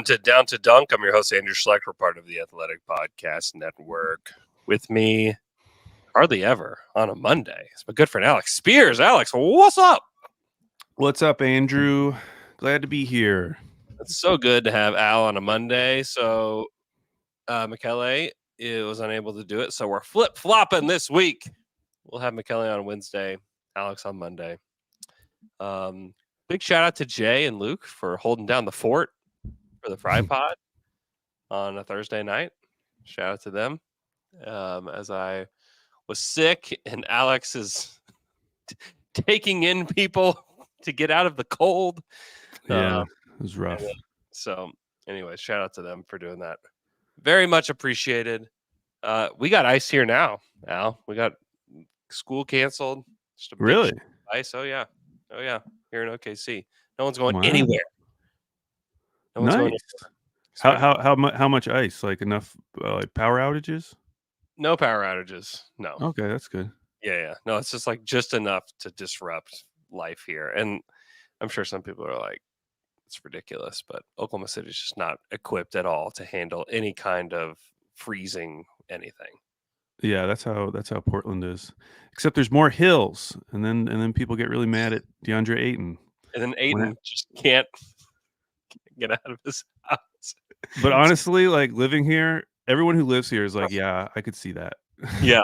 to Down to Dunk. I'm your host, Andrew Schlecht. We're part of the Athletic Podcast Network. With me, hardly ever, on a Monday, it's my good friend Alex Spears. Alex, what's up? What's up, Andrew? Glad to be here. It's so good to have Al on a Monday. So, Michele was unable to do it, so we're flip-flopping this week. We'll have Michele on Wednesday, Alex on Monday. Big shout out to Jay and Luke for holding down the fort for the Fry Pod on a Thursday night. Shout out to them. As I was sick and Alex is taking in people to get out of the cold. Yeah, it was rough. So anyways, shout out to them for doing that. Very much appreciated. We got ice here now, Al. We got school canceled. Just a really? Ice. Oh yeah. Here in OKC. No one's going anywhere. No one's going anywhere. How much ice? Like enough like power outages? No power outages. No. Okay, that's good. Yeah. No, it's just enough to disrupt life here. And I'm sure some people are like, it's ridiculous, but Oklahoma City is just not equipped at all to handle any kind of freezing anything. Yeah, that's how Portland is. Except there's more hills, and then people get really mad at DeAndre Ayton. And then Ayton just can't get out of his house. But honestly, like living here, everyone who lives here is like, yeah, I could see that. Yeah.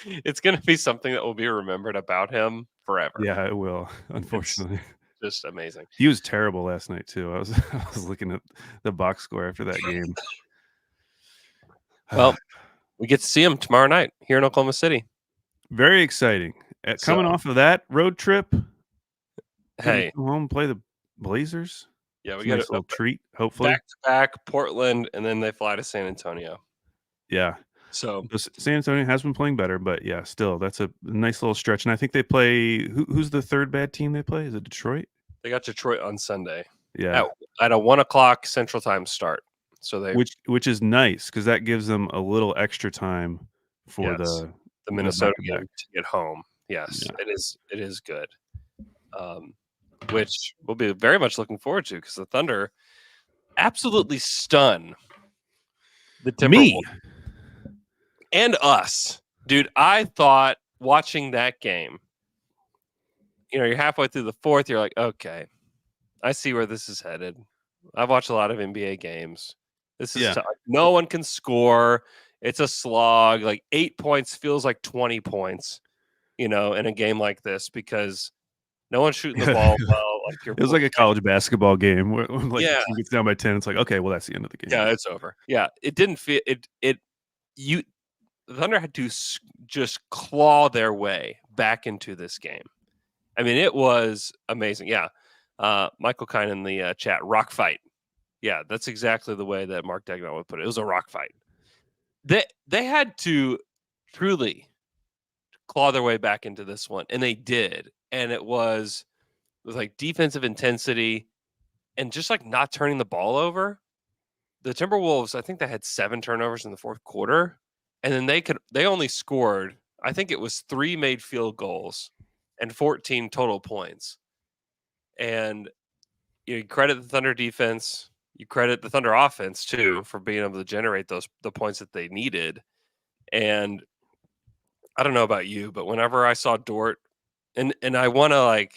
It's going to be something that will be remembered about him forever. Yeah, it will, unfortunately. It's just amazing. He was terrible last night, too. I was looking at the box score after that game. Well, we get to see him tomorrow night here in Oklahoma City. Very exciting. Coming off of that road trip, hey, come home and play the Blazers. Yeah, we got a treat, hopefully. Back to back, Portland, and then they fly to San Antonio. Yeah. So San Antonio has been playing better, but yeah, still, that's a nice little stretch. And I think they play. Who's the third bad team they play? Is it Detroit? They got Detroit on Sunday. Yeah, at a 1:00 Central Time start. So which is nice because that gives them a little extra time for the Minnesota game to get home. Yes, yeah. It is good. Which we'll be very much looking forward to because the Thunder absolutely stun the Timberwolves. And us. Dude, I thought watching that game, you're halfway through the fourth, you're like, okay, I see where this is headed. I've watched a lot of NBA games. This is tough. No one can score. It's a slog. Like 8 points feels like 20 points, in a game like this because no one's shooting the ball well. It was like a college basketball game where the team gets down by 10. It's like, okay, well, that's the end of the game. Yeah, it's over. Yeah, it didn't feel the Thunder had to just claw their way back into this game. I mean, it was amazing. Yeah. Michael Kine in the chat, rock fight. Yeah, that's exactly the way that Mark Degnan would put it. It was a rock fight. They had to truly claw their way back into this one, and they did. And it was like defensive intensity and just like not turning the ball over. The Timberwolves, I think they had 7 turnovers in the fourth quarter. And then they only scored, I think it was 3 made field goals and 14 total points. And you credit the Thunder defense, you credit the Thunder offense too for being able to generate the points that they needed. And I don't know about you, but whenever I saw Dort, and I want to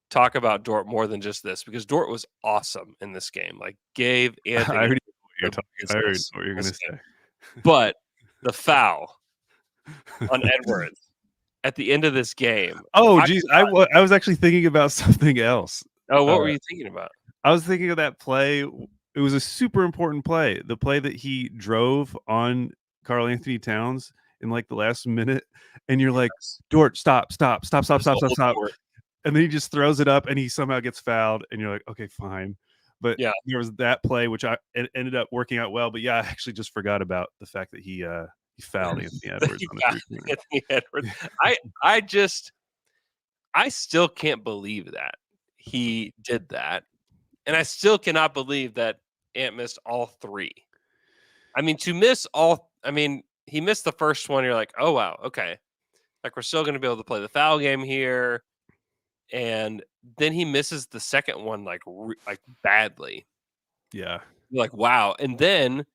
talk about Dort more than just this because Dort was awesome in this game. Like gave Anthony. I already know what you're going to say. But the foul on Edwards at the end of this game. Oh, geez. I was actually thinking about something else. Oh, what were you thinking about? I was thinking of that play. It was a super important play. The play that he drove on Karl Anthony Towns in the last minute. And you're like, Dort, stop. And then he just throws it up and he somehow gets fouled. And you're like, okay, fine. But there was that play, which it ended up working out well. But yeah, I actually just forgot about the fact that he fouled Anthony Edwards on the three-pointer. Anthony Edwards. I still can't believe that he did that. And I still cannot believe that Ant missed all 3. I mean, he missed the first one. You're like, oh, wow. Okay. We're still going to be able to play the foul game here. And then he misses the second one, badly. Yeah. You're like, wow. And then,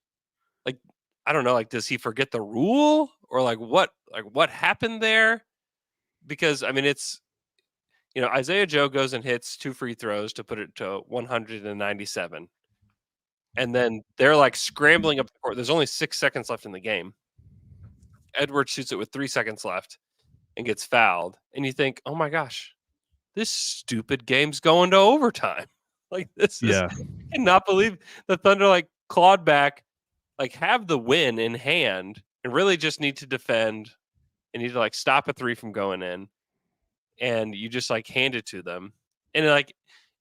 like, I don't know, like, does he forget the rule or what happened there? Because I mean, it's Isaiah Joe goes and hits 2 free throws to put it to 197, and then they're, like, scrambling up the court. There's only 6 seconds left in the game. Edwards shoots it with 3 seconds left and gets fouled, and you think, "Oh my gosh, this stupid game's going to overtime." Like, this is Yeah. I cannot believe the Thunder, like, clawed back, like, have the win in hand, and really just need to defend and need to, like, stop a 3 from going in, and you just, like, hand it to them. And, like,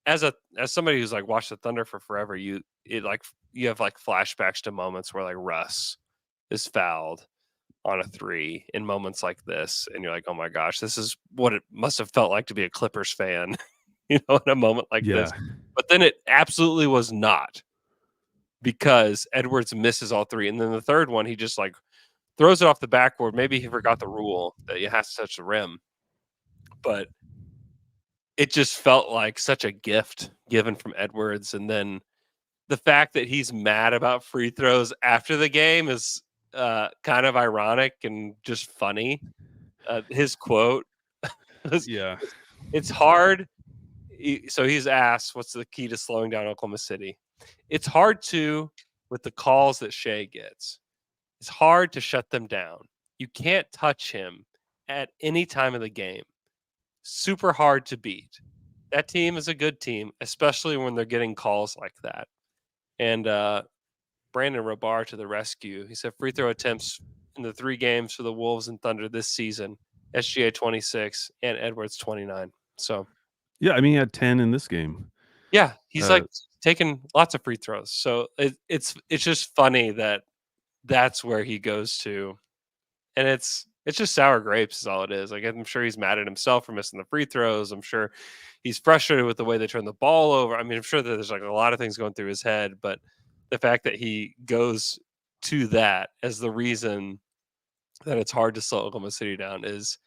as somebody who's, like, watched the Thunder for forever, you have, like, flashbacks to moments where, like, Russ is fouled on a 3 in moments like this, and you're like, "Oh my gosh, this is what it must have felt like to be a Clippers fan," in a moment like this. Yeah. But then it absolutely was not, because Edwards misses all 3, and then the 3rd one, he just, like, throws it off the backboard. Maybe he forgot the rule that you have to touch the rim, but it just felt like such a gift given from Edwards. And then the fact that he's mad about free throws after the game is, kind of ironic and just funny. His quote was, Yeah. "It's hard." So he's asked, "What's the key to slowing down Oklahoma City?" "It's hard to, with the calls that Shea gets. It's hard to shut them down. You can't touch him at any time of the game. Super hard to beat. That team is a good team, especially when they're getting calls like that." And Brandon Robar to the rescue. He said free throw attempts in the 3 games for the Wolves and Thunder this season, SGA 26 and Edwards 29. So, Yeah, I mean, he had 10 in this game. yeah, he's, Uh, like, taking lots of free throws. So it's just funny that that's where he goes to, and it's just sour grapes is all it is. Like, I'm sure he's mad at himself for missing the free throws. I'm sure he's frustrated with the way they turn the ball over. I mean, I'm sure that there's, like, a lot of things going through his head, but the fact that he goes to that as the reason that it's hard to slow Oklahoma City down is,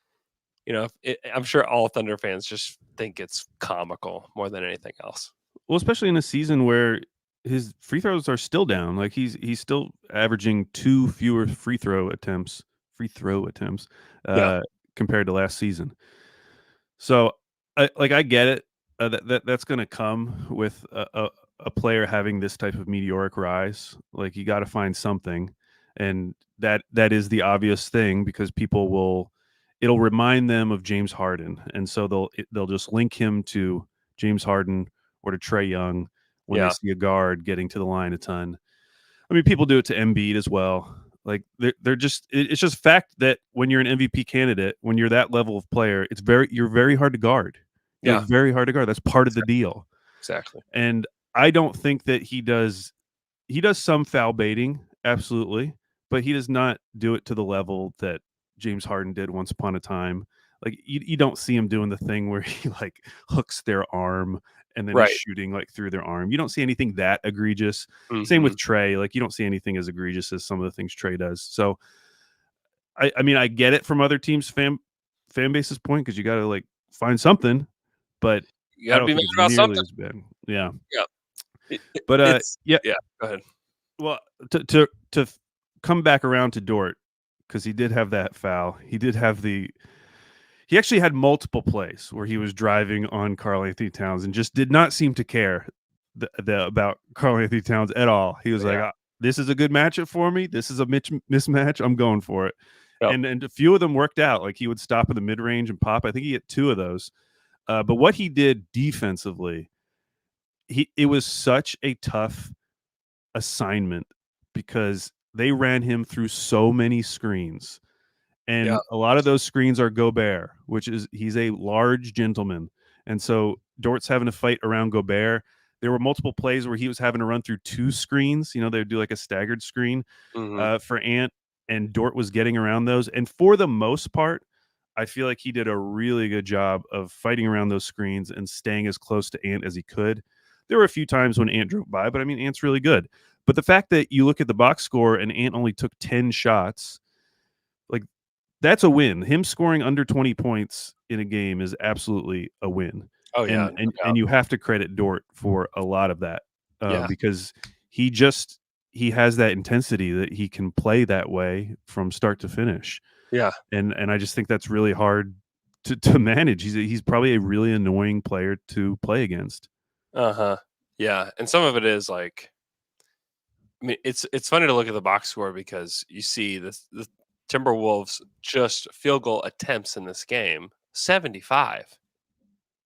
I'm sure all Thunder fans just think it's comical more than anything else. well, especially in a season where his free throws are still down. Like he's still averaging 2 fewer free throw attempts, Yeah, uh, compared to last season. So, I get it. That's gonna come with a player having this type of meteoric rise. Like, you gotta find something, and that is the obvious thing because it'll remind them of James Harden, and so they'll just link him to James Harden or to Trae Young when they yeah, see a guard getting to the line a ton. I mean, people do it to Embiid as well. Like they're just it's just fact that when you're an MVP candidate, when you're that level of player, you're very hard to guard. You're yeah, like very hard to guard. That's part of the deal. exactly. And I don't think that he does some foul baiting, absolutely, but he does not do it to the level that James Harden did once upon a time. Like you don't see him doing the thing where he like hooks their arm and then he's Right. shooting like through their arm. You don't see anything that egregious. Same with Mhm. Trey. Like you don't see anything as egregious as some of the things Trey does. So I mean I get it from other teams fan base's point because you got to like find something, but You I gotta don't be mad think it's about nearly something. as bad. Yeah, Yeah. but It's yeah, yeah, go ahead. well, to come back around to Dort, because he did have that foul. He actually had multiple plays where he was driving on Karl Anthony Towns and just did not seem to care about Karl Anthony Towns at all. He was like, Yeah. "This is a good matchup for me. This is a mismatch. I'm going for it." Yep. And a few of them worked out. Like he would stop in the mid range and pop. I think he hit 2 of those. But what he did defensively, it was such a tough assignment because they ran him through so many screens. Yeah. And a lot of those screens are Gobert, he's a large gentleman. And so Dort's having to fight around Gobert. There were multiple plays where he was having to run through 2 screens. They would do like a staggered screen Mhm. for Ant, and Dort was getting around those. And for the most part, I feel like he did a really good job of fighting around those screens and staying as close to Ant as he could. There were a few times when Ant drove by, but I mean, Ant's really good. But the fact that you look at the box score and Ant only took 10 shots, like that's a win. Him scoring under 20 points in a game is absolutely a win. Oh, yeah, And no and doubt. and you have to credit Dort for a lot of that. Yeah. because he he has that intensity that he can play that way from start to finish, Yeah. and I just think that's really hard to manage. He's probably a really annoying player to play against. Uh-huh. Yeah, and some of it is, like, I mean, it's funny to look at the box score because you see the Timberwolves just field goal attempts in this game, 75.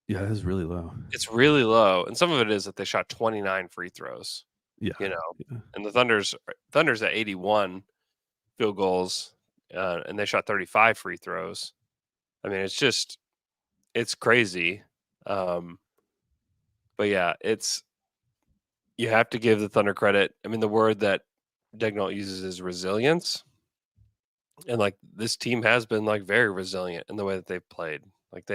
Yeah, that is really low. It's really low, and some of it is that they shot 29 free throws, Yeah, you know, yeah, and the Thunder's at 81 field goals, and they shot 35 free throws. I mean, it's crazy. Um, but yeah, you have to give the Thunder credit. I mean, the word that Dagnall uses is resilience, and like this team has been like very resilient in the way that they've played. Like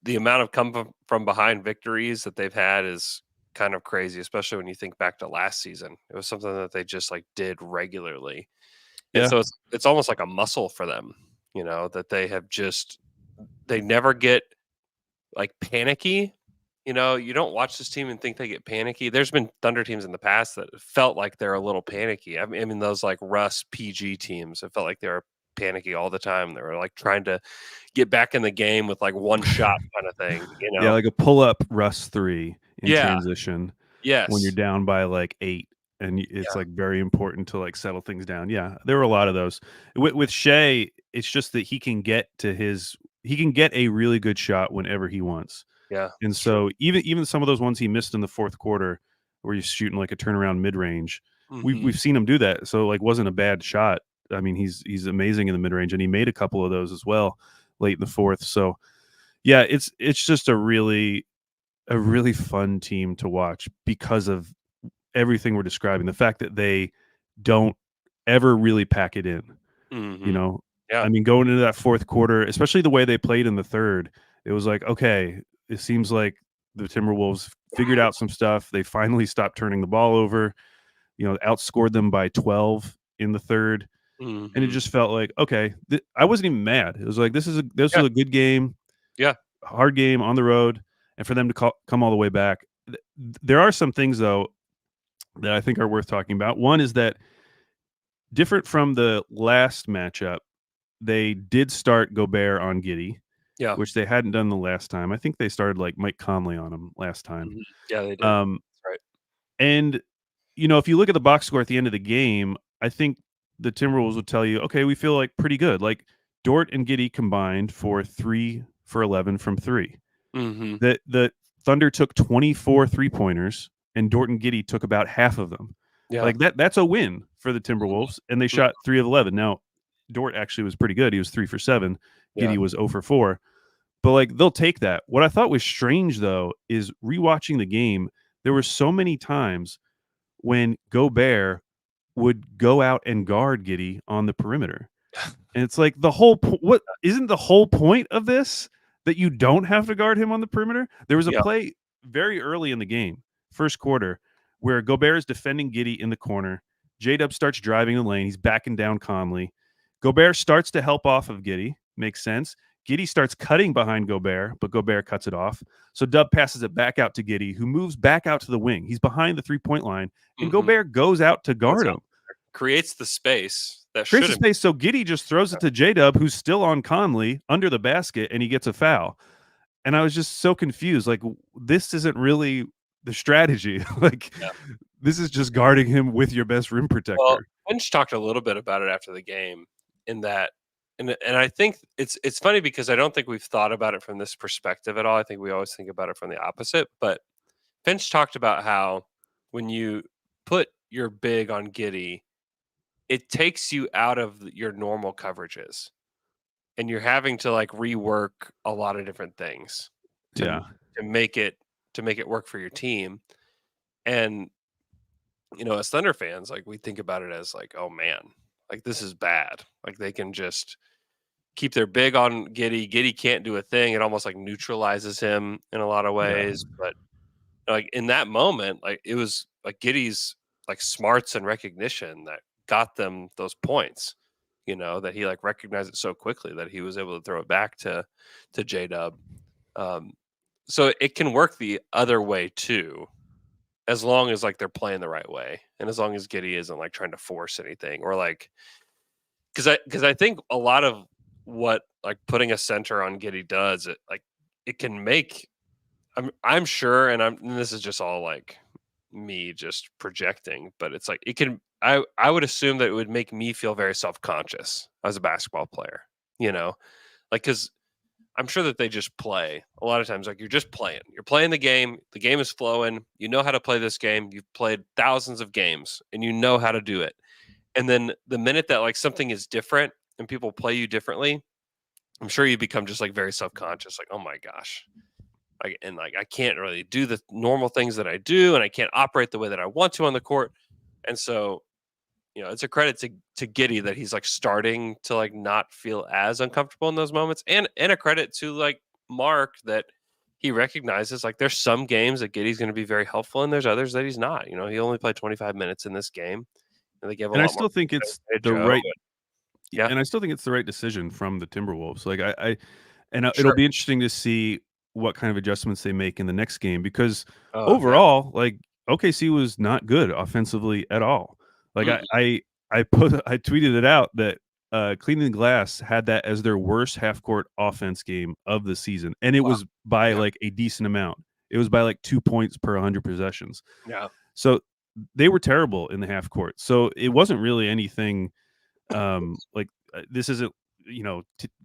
the amount of from behind victories that they've had is kind of crazy, especially when you think back to last season. It was something that they just like did regularly. And yeah. so it's almost like a muscle for them, that they never get like panicky. You don't watch this team and think they get panicky. There's been Thunder teams in the past that felt like they're a little panicky. I mean those like Russ PG teams, it felt like they were panicky all the time. They were like trying to get back in the game with like one shot kind of thing. Yeah, like a pull-up Russ 3 in Yeah. transition when you're Yes. down by, like, 8, and it's, Yeah. like, very important to, like, settle things down. Yeah, there were a lot of those. With Shea, it's just that he can get a really good shot whenever he wants. Yeah. And It's true. so even some of those ones he missed in the 4th quarter where he's shooting, like, a turnaround mid-range, Hmm. we've seen him do that, so, like, wasn't a bad shot. I mean, he's amazing in the mid-range, and he made a couple of those as well late in the 4th, so yeah, it's just a really fun team to watch because of everything we're describing. The fact that they don't ever really pack it in, you Hmm. know? Yeah. I mean, going into that 4th quarter, especially the way they played in the 3rd, it was like, okay, it seems like the Timberwolves figured out some stuff. They finally stopped turning the ball over, outscored them by 12 in the 3rd, and it Hmm. just felt like, okay, I wasn't even mad. It was like, this Yeah. is a good game, Yeah. hard game on the road, and for them to come all the way back. There are some things though that I think are worth talking about. One is that different from the last matchup, they did start Gobert on Giddy, Yeah. which they hadn't done the last time. I think they started like Mike Conley on him last time. Mhm. Yeah, they did. Um, That's right. and if you look at the box score at the end of the game, I think the Timberwolves would tell you, okay, we feel like pretty good. Like Dort and Giddy combined for 3 for 11 from three. Mhm. The Thunder took 24 three-pointers, and Dort and Giddy took about half of them. Yeah. Like, that's a win for the Mhm. Timberwolves, and they Mhm. shot 3 of 11. Now, Dort actually was pretty good. He was 3 for 7. Yeah. Giddy was 0 for 4. But, like, they'll take that. What I thought was strange, though, is rewatching the game, there were so many times when Gobert would go out and guard Giddy on the perimeter. And it's like what isn't the whole point of this that you don't have to guard him on the perimeter? There was a Yeah. play very early in the game, first quarter, where Gobert is defending Giddy in the corner. J-Dub starts driving the lane. He's backing down Conley. Gobert starts to help off of Giddy. Makes sense. Giddy starts cutting behind Gobert, but Gobert cuts it off. So Dub passes it back out to Giddy, who moves back out to the wing. He's behind the three-point line, and Mhm. Gobert goes out to Goes guard out him. there, creates the space that Creates should a have. space, so Giddy just throws it to J-Dub, who's still on Conley under the basket, and he gets a foul. And I was just so confused. Like, this isn't really the strategy. Like, Yeah. this is just guarding him with your best rim Well, protector. Finch talked a little bit about it after the game in that, and I think it's funny because I don't think we've thought about it from this perspective at all. I think we always think about it from the opposite. But Finch talked about how when you put your big on Giddy, it takes you out of your normal coverages, and you're having to like rework a lot of different things to Yeah. to make it to make it work for your team. And as Thunder fans, like we think about it as like, oh man, like this is bad. Like they can just keep their big on Giddy. Giddy can't do a thing. It almost like neutralizes him in a lot of Yeah. ways. But like in that moment, like it was like Giddy's like smarts and recognition that got them those points. That he like recognized it so quickly that he was able to throw it back to J Dub. Um, so it can work the other way too. as long as like they're playing the right way, and as long as Giddey isn't like trying to force anything or like because I think a lot of what like putting a center on Giddey does it can make I'm sure, and this is just all like me just projecting, but it's like it can. I would assume that it would make me feel very self conscious as a basketball player. You know, like because I'm sure that they just play a lot of times. Like you're just playing. You're playing the game. The game is flowing. You know how to play this game. You've played thousands of games, and you know how to do it. And then the minute that like something is different and people play you differently, I'm sure you become just like very self conscious. Like, oh my gosh, like I can't really do the normal things that I do, and I can't operate the way that I want to on the court. And so, it's a credit to Giddey that he's like starting to like not feel as uncomfortable in those moments, and a credit to like Mark that he recognizes like there's some games that Giddey's going to be very helpful, and there's others that he's not. He only played 25 minutes in this game, and they gave a And I lot more still think to it's the Joe. right Yeah, and I still think it's the right decision from the Timberwolves. Like it'll sure. be interesting to see what kind of adjustments they make in the next game because Oh yeah. overall, like OKC was not good offensively at all. Like Mm-mm. I tweeted it out that Cleveland Glass had that as their worst half court offense game of the season, and it Wow. was by Yeah. like a decent amount. It was by like 2 points per 100 possessions. Yeah. So they were terrible in the half court. So it wasn't really anything like this isn't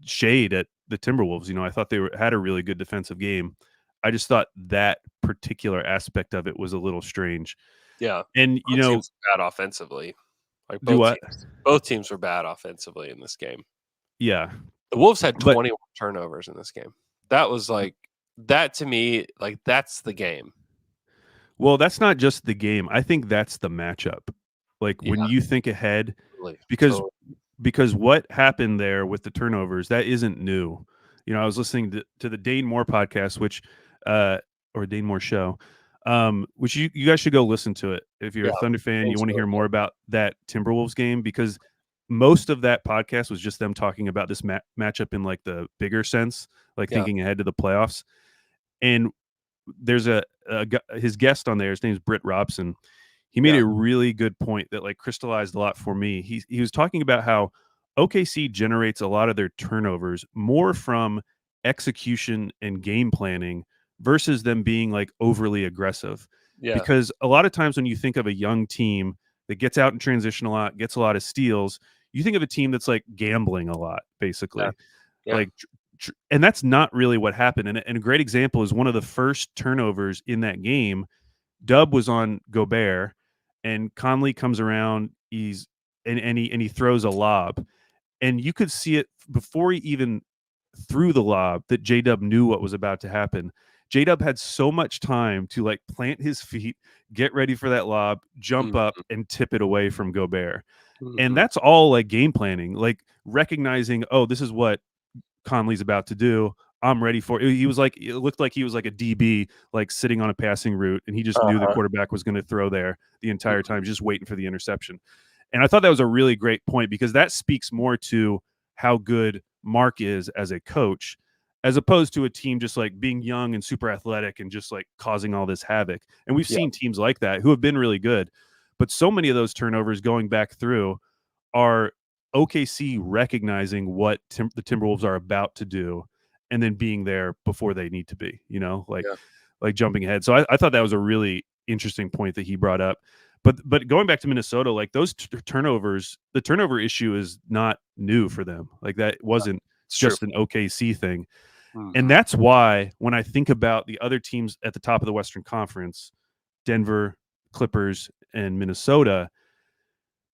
shade at the Timberwolves. I thought they had a really good defensive game. I just thought that particular aspect of it was a little strange. Yeah. And Both teams were bad offensively. Like do what? both teams were bad offensively in this game. Yeah, The Wolves had but 21 turnovers in this game. That was like that to me, like that's the game. well, that's not just the game. I think that's the matchup. Like when Yeah, you think ahead, totally. because So because what happened there with the turnovers that isn't new. I was listening to the Dane Moore podcast, which or Dane Moore show, which you guys should go listen to it if you're yeah, a Thunder fan. You Dane's want to really hear good. more about that Timberwolves game because most of that podcast was just them talking about this matchup in like the bigger sense, like Yeah, thinking ahead to the playoffs. And there's his guest on there. His name's Britt Robson. He made yeah, a really good point that like crystallized a lot for me. He was talking about how OKC generates a lot of their turnovers more from execution and game planning versus them being like overly aggressive. yeah, Because a lot of times when you think of a young team that gets out in transition a lot, gets a lot of steals, you think of a team that's like gambling a lot, yeah, basically. yeah, Like and that's not really what happened. And a great example is one of the first turnovers in that game. Dub was on Gobert, and Conley comes around. He throws a lob, and you could see it before he even threw the lob that J Dub knew what was about to happen. J Dub had so much time to like plant his feet, get ready for that lob, jump up, mhm, and tip it away from Gobert. And mhm. that's all like game planning, like recognizing, oh, this is what Conley's about to do. I'm ready for it. He was like, it looked like he was like a DB, like sitting on a passing route, and he just knew the Uh-huh. quarterback was going to throw there the entire Mhm. time, just waiting for the interception. And I thought that was a really great point because that speaks more to how good Mark is as a coach, as opposed to a team just like being young and super athletic and just like causing all this havoc. And we've Yeah, seen teams like that who have been really good, but so many of those turnovers going back through are OKC recognizing what the Timberwolves are about to do and then being there before they need to be, yeah, like jumping ahead. So I thought that was a really interesting point that he brought up. But going back to Minnesota, like those turnovers, the turnover issue is not new for them. Like that wasn't it's true. just an OKC thing. And Mhm. that's why when I think about the other teams at the top of the Western Conference, Denver, Clippers, and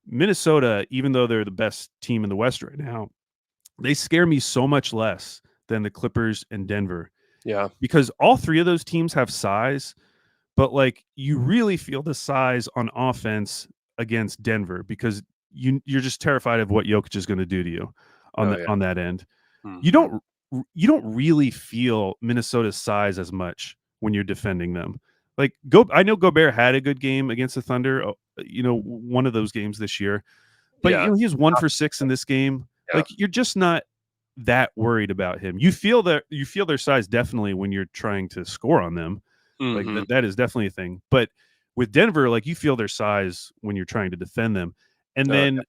Minnesota, even though they're the best team in the West right now, they scare me so much less than the Clippers and Denver Yeah, because all three of those teams have size, but like you really feel the size on offense against Denver because you're just terrified of what Jokic is going to do to you oh yeah, on that end. You mhm. don't you don't really feel Minnesota's size as much when you're defending them. Like I know Gobert had a good game against the Thunder, one of those games this year, but Yeah, he was 1 for 6 in this game. yeah, Like you're just not that worried about him. You feel their size definitely when you're trying to score on them. Like mhm. that is definitely a thing. But With Denver, like, you feel their size when you're trying to defend them. And Oh, then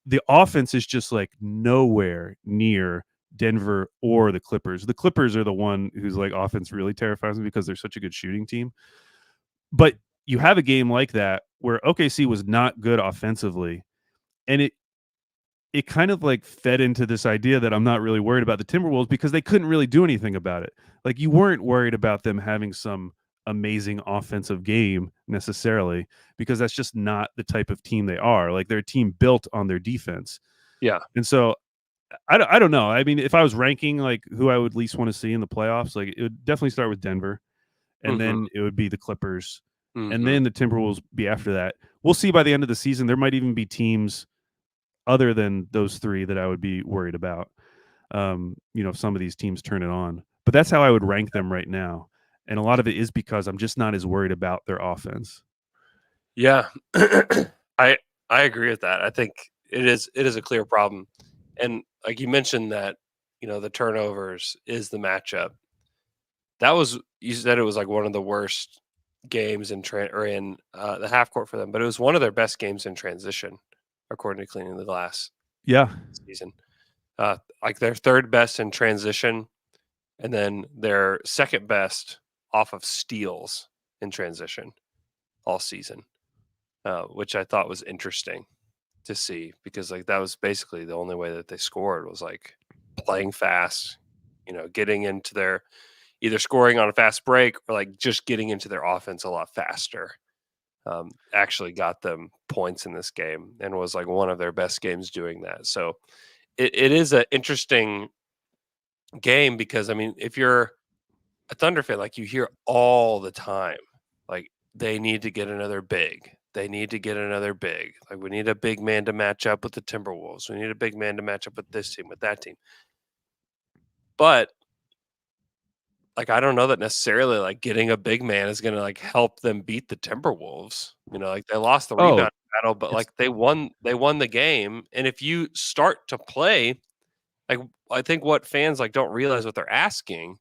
the offense is just like nowhere near Denver or the Clippers. The Clippers are the one whose like offense really terrifies me because they're such a good shooting team. But you have a game like that where OKC was not good offensively, and it kind of like fed into this idea that I'm not really worried about the Timberwolves because they couldn't really do anything about it. Like, you weren't worried about them having some amazing offensive game necessarily because that's just not the type of team they are. Like, they're a team built on their defense. yeah. And so I don't know. I mean, if I was ranking like who I would least want to see in the playoffs, like, it would definitely start with Denver, and Mhm. then it would be the Clippers, and Mhm. then the Timberwolves be after that. We'll see by the end of the season. There might even be teams other than those three that I would be worried about. If some of these teams turn it on. But that's how I would rank them right now. And a lot of it is because I'm just not as worried about their offense. Yeah. I I agree with that. I think it is a clear problem. And like you mentioned that, the turnovers is the matchup. That was you said it was like one of the worst games in the half court for them, but it was one of their best games in transition, according to Cleaning the Glass Yeah. this season. Like their third best in transition, and then their second best off of steals in transition all season, which I thought was interesting to see because like that was basically the only way that they scored was like playing fast, getting into their either scoring on a fast break or like just getting into their offense a lot faster. Actually got them points in this game and was like one of their best games doing that. So it is an interesting game because I mean, if you're a Thunder fan, like you hear all the time, like they need to get another big. They need to get another big. Like we need a big man to match up with the Timberwolves. We need a big man to match up with this team, with that team. But like I don't know that necessarily like getting a big man is gonna like help them beat the Timberwolves. Like they lost the Oh, rebound battle, but it's like they won the game. And if you start to play, like I think what fans like don't realize what they're asking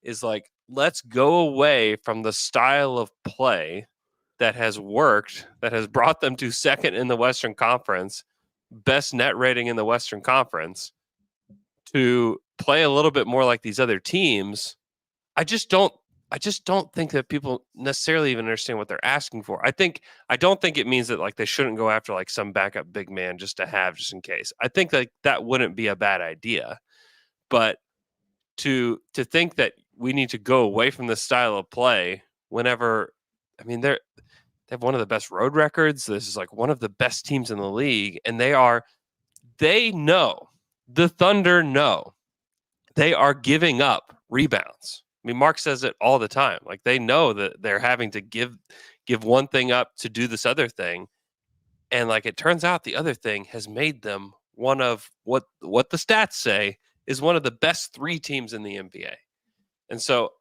is like, let's go away from the style of play that has worked, that has brought them to second in the Western Conference, best net rating in the Western Conference, to play a little bit more like these other teams. I just don't I just don't think that people necessarily even understand what they're asking for. I don't think it means that like they shouldn't go after like some backup big man just to have just in case. I think like that wouldn't be a bad idea. But to think that we need to go away from this style of play whenever I mean they have one of the best road records. This is like one of the best teams in the league and they know the Thunder know they are giving up rebounds. I mean Mark says it all the time. Like they know that they're having to give one thing up to do this other thing and like it turns out the other thing has made them one of what the stats say is one of the best 3 teams in the NBA. And so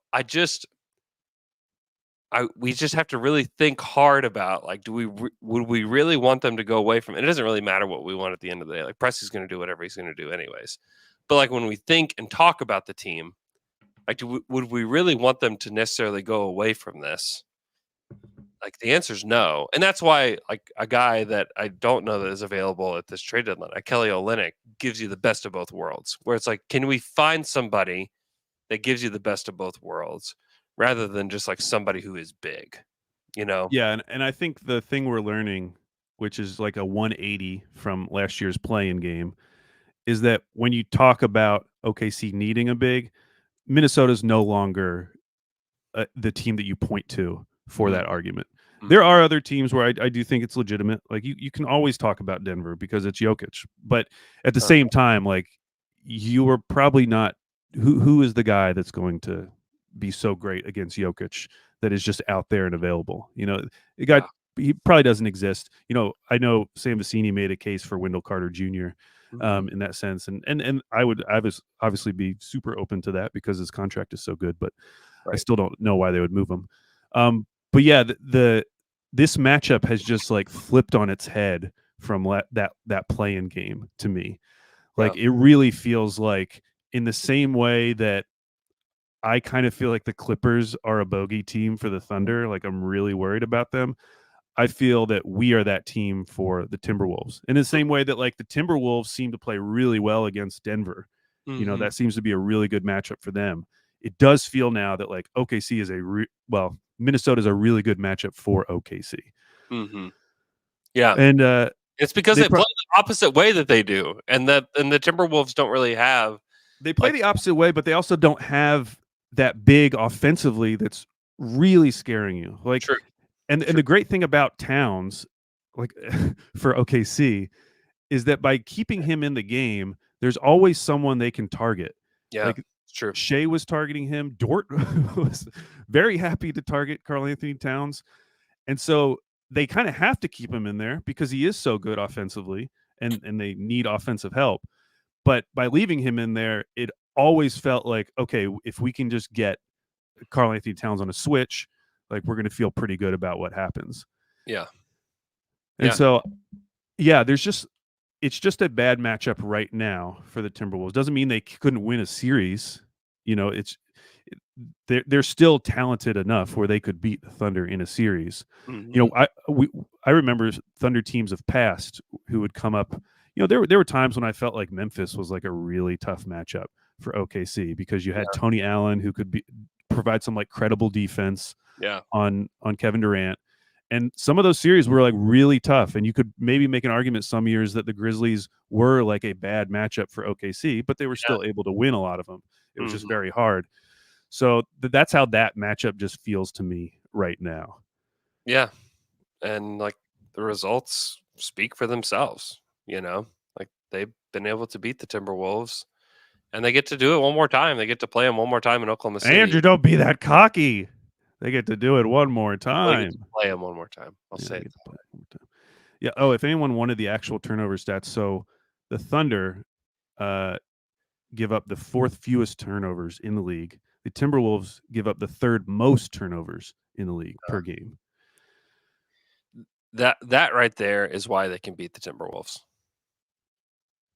we just have to really think hard about like, would we really want them to go away from it? It doesn't really matter what we want at the end of the day. Like Presti's going to do whatever he's going to do anyways. But like when we think and talk about the team, like, would we really want them to necessarily go away from this? Like the answer is no. And that's why like a guy that I don't know that is available at this trade deadline, like Kelly Olynyk, gives you the best of both worlds. Where it's like, can we find somebody that gives you the best of both worlds rather than just like somebody who is big, you know? Yeah, and I think the thing we're learning, which is like a 180 from last year's play-in game, is that when you talk about OKC needing a big, Minnesota's no longer the team that you point to for Mm, that argument. There mhm. are other teams where I do think it's legitimate. Like you can always talk about Denver because it's Jokic, but at the Uh, same time, like you are probably not who is the guy that's going to be so great against Jokic that is just out there and available. It got yeah. he probably doesn't exist. I know Sam Vecini made a case for Wendell Carter Jr. Mhm. In that sense, and I was obviously be super open to that because his contract is so good, but I Right. still don't know why they would move him. But yeah, this matchup has just like flipped on its head from that play-in game to me. Yeah. Like it really feels like in the same way that I kind of feel like the Clippers are a bogey team for the Thunder. Like I'm really worried about them. I feel that we are that team for the Timberwolves. In the same way that like the Timberwolves seem to play really well against Denver. Mm-hmm. That seems to be a really good matchup for them. It does feel now that like OKC is Minnesota is a really good matchup for OKC. Mm-hmm. Yeah. And it's because they play the opposite way that they do, and the Timberwolves don't really have. They play the opposite way, but they also don't have that big offensively that's really scaring you. Like, True. And the great thing about Towns, like for OKC, is that by keeping him in the game, there's always someone they can target. Yeah, Like it's true. Shea was targeting him. Dort was very happy to target Karl Anthony Towns. And so they kind of have to keep him in there because he is so good offensively and they need offensive help. But by leaving him in there, it always felt like, okay, if we can just get Karl Anthony Towns on a switch, like we're going to feel pretty good about what happens. Yeah. And so, yeah, it's just a bad matchup right now for the Timberwolves. Doesn't mean they couldn't win a series. They're still talented enough where they could beat the Thunder in a series. Mm-hmm. I remember Thunder teams of past who would come up. There were times when I felt like Memphis was like a really tough matchup for OKC because you had Tony Allen who could provide some like credible defense on Kevin Durant. And some of those series were like really tough. And you could maybe make an argument some years that the Grizzlies were like a bad matchup for OKC, but they were still able to win a lot of them. It was just very hard. So that's how that matchup just feels to me right now. Yeah. And like the results speak for themselves, like they've been able to beat the Timberwolves and they get to do it one more time. They get to play them one more time in Oklahoma City. Andrew, don't be that cocky. They get to do it one more time. They get to play them one more time. I'll say it. Yeah. Oh, if anyone wanted the actual turnover stats, so the Thunder give up the fourth fewest turnovers in the league. The Timberwolves give up the third most turnovers in the league per game. That right there is why they can beat the Timberwolves.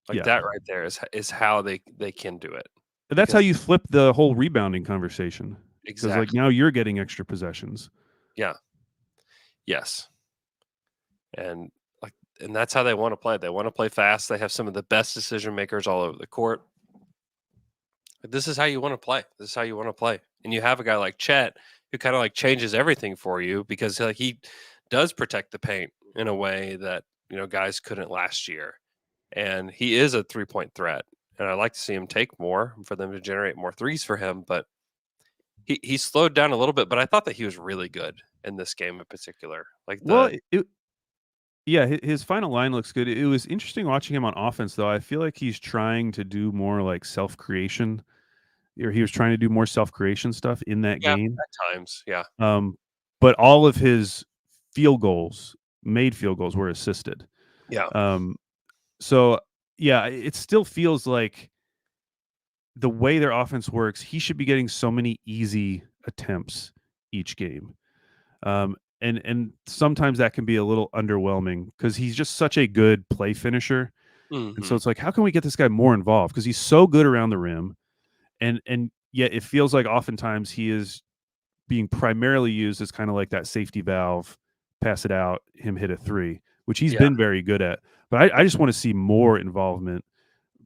Like that right there is how they can do it. That's how you flip the whole rebounding conversation. Exactly. Because like now you're getting extra possessions. Yeah. Yes. And that's how they want to play. They want to play fast. They have some of the best decision makers all over the court. This is how you want to play. This is how you want to play. And you have a guy like Chet who kind of like changes everything for you because like he does protect the paint in a way that, guys couldn't last year. And he is a 3-point threat. And I like to see him take more for them to generate more threes for him. But he slowed down a little bit, but I thought that he was really good in this game in particular. His final line looks good. It was interesting watching him on offense, though. I feel like he's trying to do more like self-creation, or he was trying to do more self-creation stuff in that game. At times, yeah. But all of his made field goals were assisted. Yeah. So yeah, it still feels like the way their offense works, he should be getting so many easy attempts each game. And sometimes that can be a little underwhelming because he's just such a good play finisher. Mm-hmm. And so it's like, how can we get this guy more involved? Because he's so good around the rim. And yet it feels like oftentimes he is being primarily used as kind of like that safety valve, pass it out, him hit a three, which he's been very good at. But I just want to see more involvement,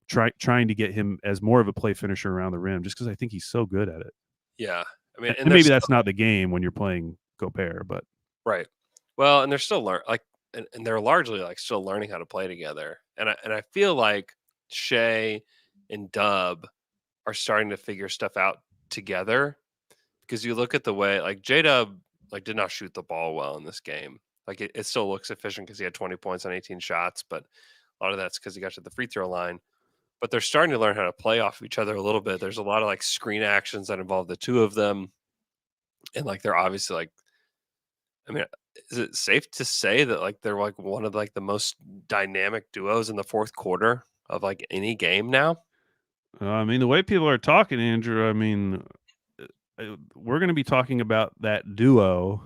trying to get him as more of a play finisher around the rim, just because I think he's so good at it. Yeah. I mean, and maybe that's not the game when you're playing Gobert, but right. Well, and they're still and they're largely like still learning how to play together. And I feel like Shea and Dub are starting to figure stuff out together because you look at the way like J-Dub like did not shoot the ball well in this game. Like it still looks efficient because he had 20 points on 18 shots, but a lot of that's because he got to the free throw line. But they're starting to learn how to play off each other a little bit. There's a lot of like screen actions that involve the two of them. And like they're obviously like, I mean, is it safe to say that like they're like one of like the most dynamic duos in the fourth quarter of like any game now? I mean, the way people are talking, Andrew, I mean, we're going to be talking about that duo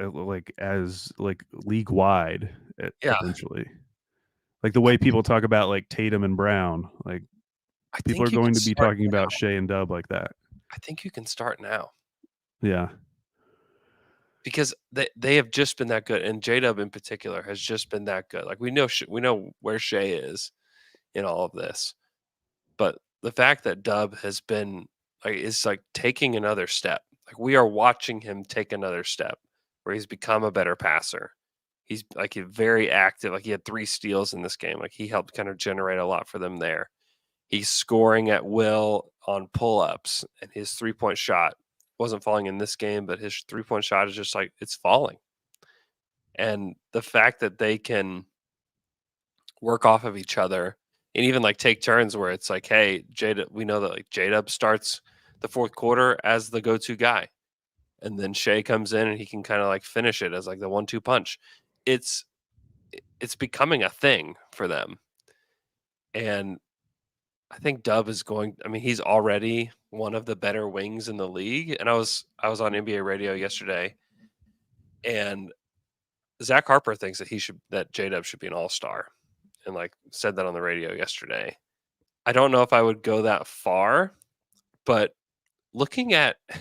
like as like league wide eventually. Like the way people talk about like Tatum and Brown, like people are going to be talking about Shea and Dub like that. I think you can start now. Yeah. because they have just been that good, and J-Dub in particular has just been that good. Like, we know where Shea is in all of this, but the fact that Dub has been is like taking another step. Like, we are watching him take another step where he's become a better passer. He's like very active. Like, he had 3 steals in this game. Like, he helped kind of generate a lot for them there. He's scoring at will on pull-ups, and his three-point shot wasn't falling in this game, but his three-point shot is just like it's falling. And the fact that they can work off of each other and even like take turns where it's like, hey, we know that like J-Dub starts the fourth quarter as the go-to guy, and then Shea comes in and he can kind of like finish it as like the 1-2 punch. It's becoming a thing for them. And I think Dub is he's already one of the better wings in the league. And I was on NBA radio yesterday, and Zach Harper thinks that J-Dub should be an all-star, and like said that on the radio yesterday. I don't know if I would go that far, but looking at have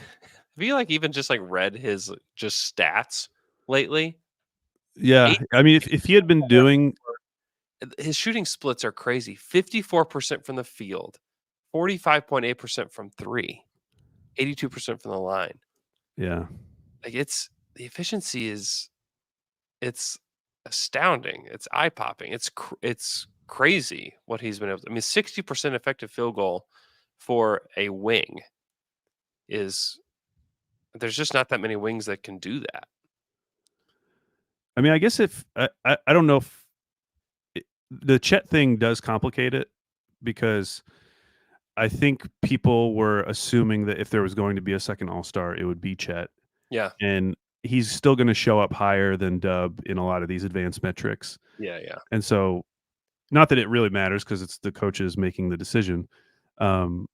you like even just like read his just stats lately? Yeah, Eight, I mean, if he had been doing his shooting splits are crazy. 54% from the field, 45.8% from 3, 82% from the line. yeah. Like, the efficiency it's astounding. It's eye-popping. It's crazy what he's been able to. 60% effective field goal for a wing is there's just not that many wings that can do that. I mean, I guess if I don't know if the Chet thing does complicate it, because I think people were assuming that if there was going to be a second All-Star, it would be Chet, Yeah. and he's still gonna show up higher than Dub in a lot of these advanced metrics, Yeah, yeah. and so not that it really matters because it's the coaches making the decision, um,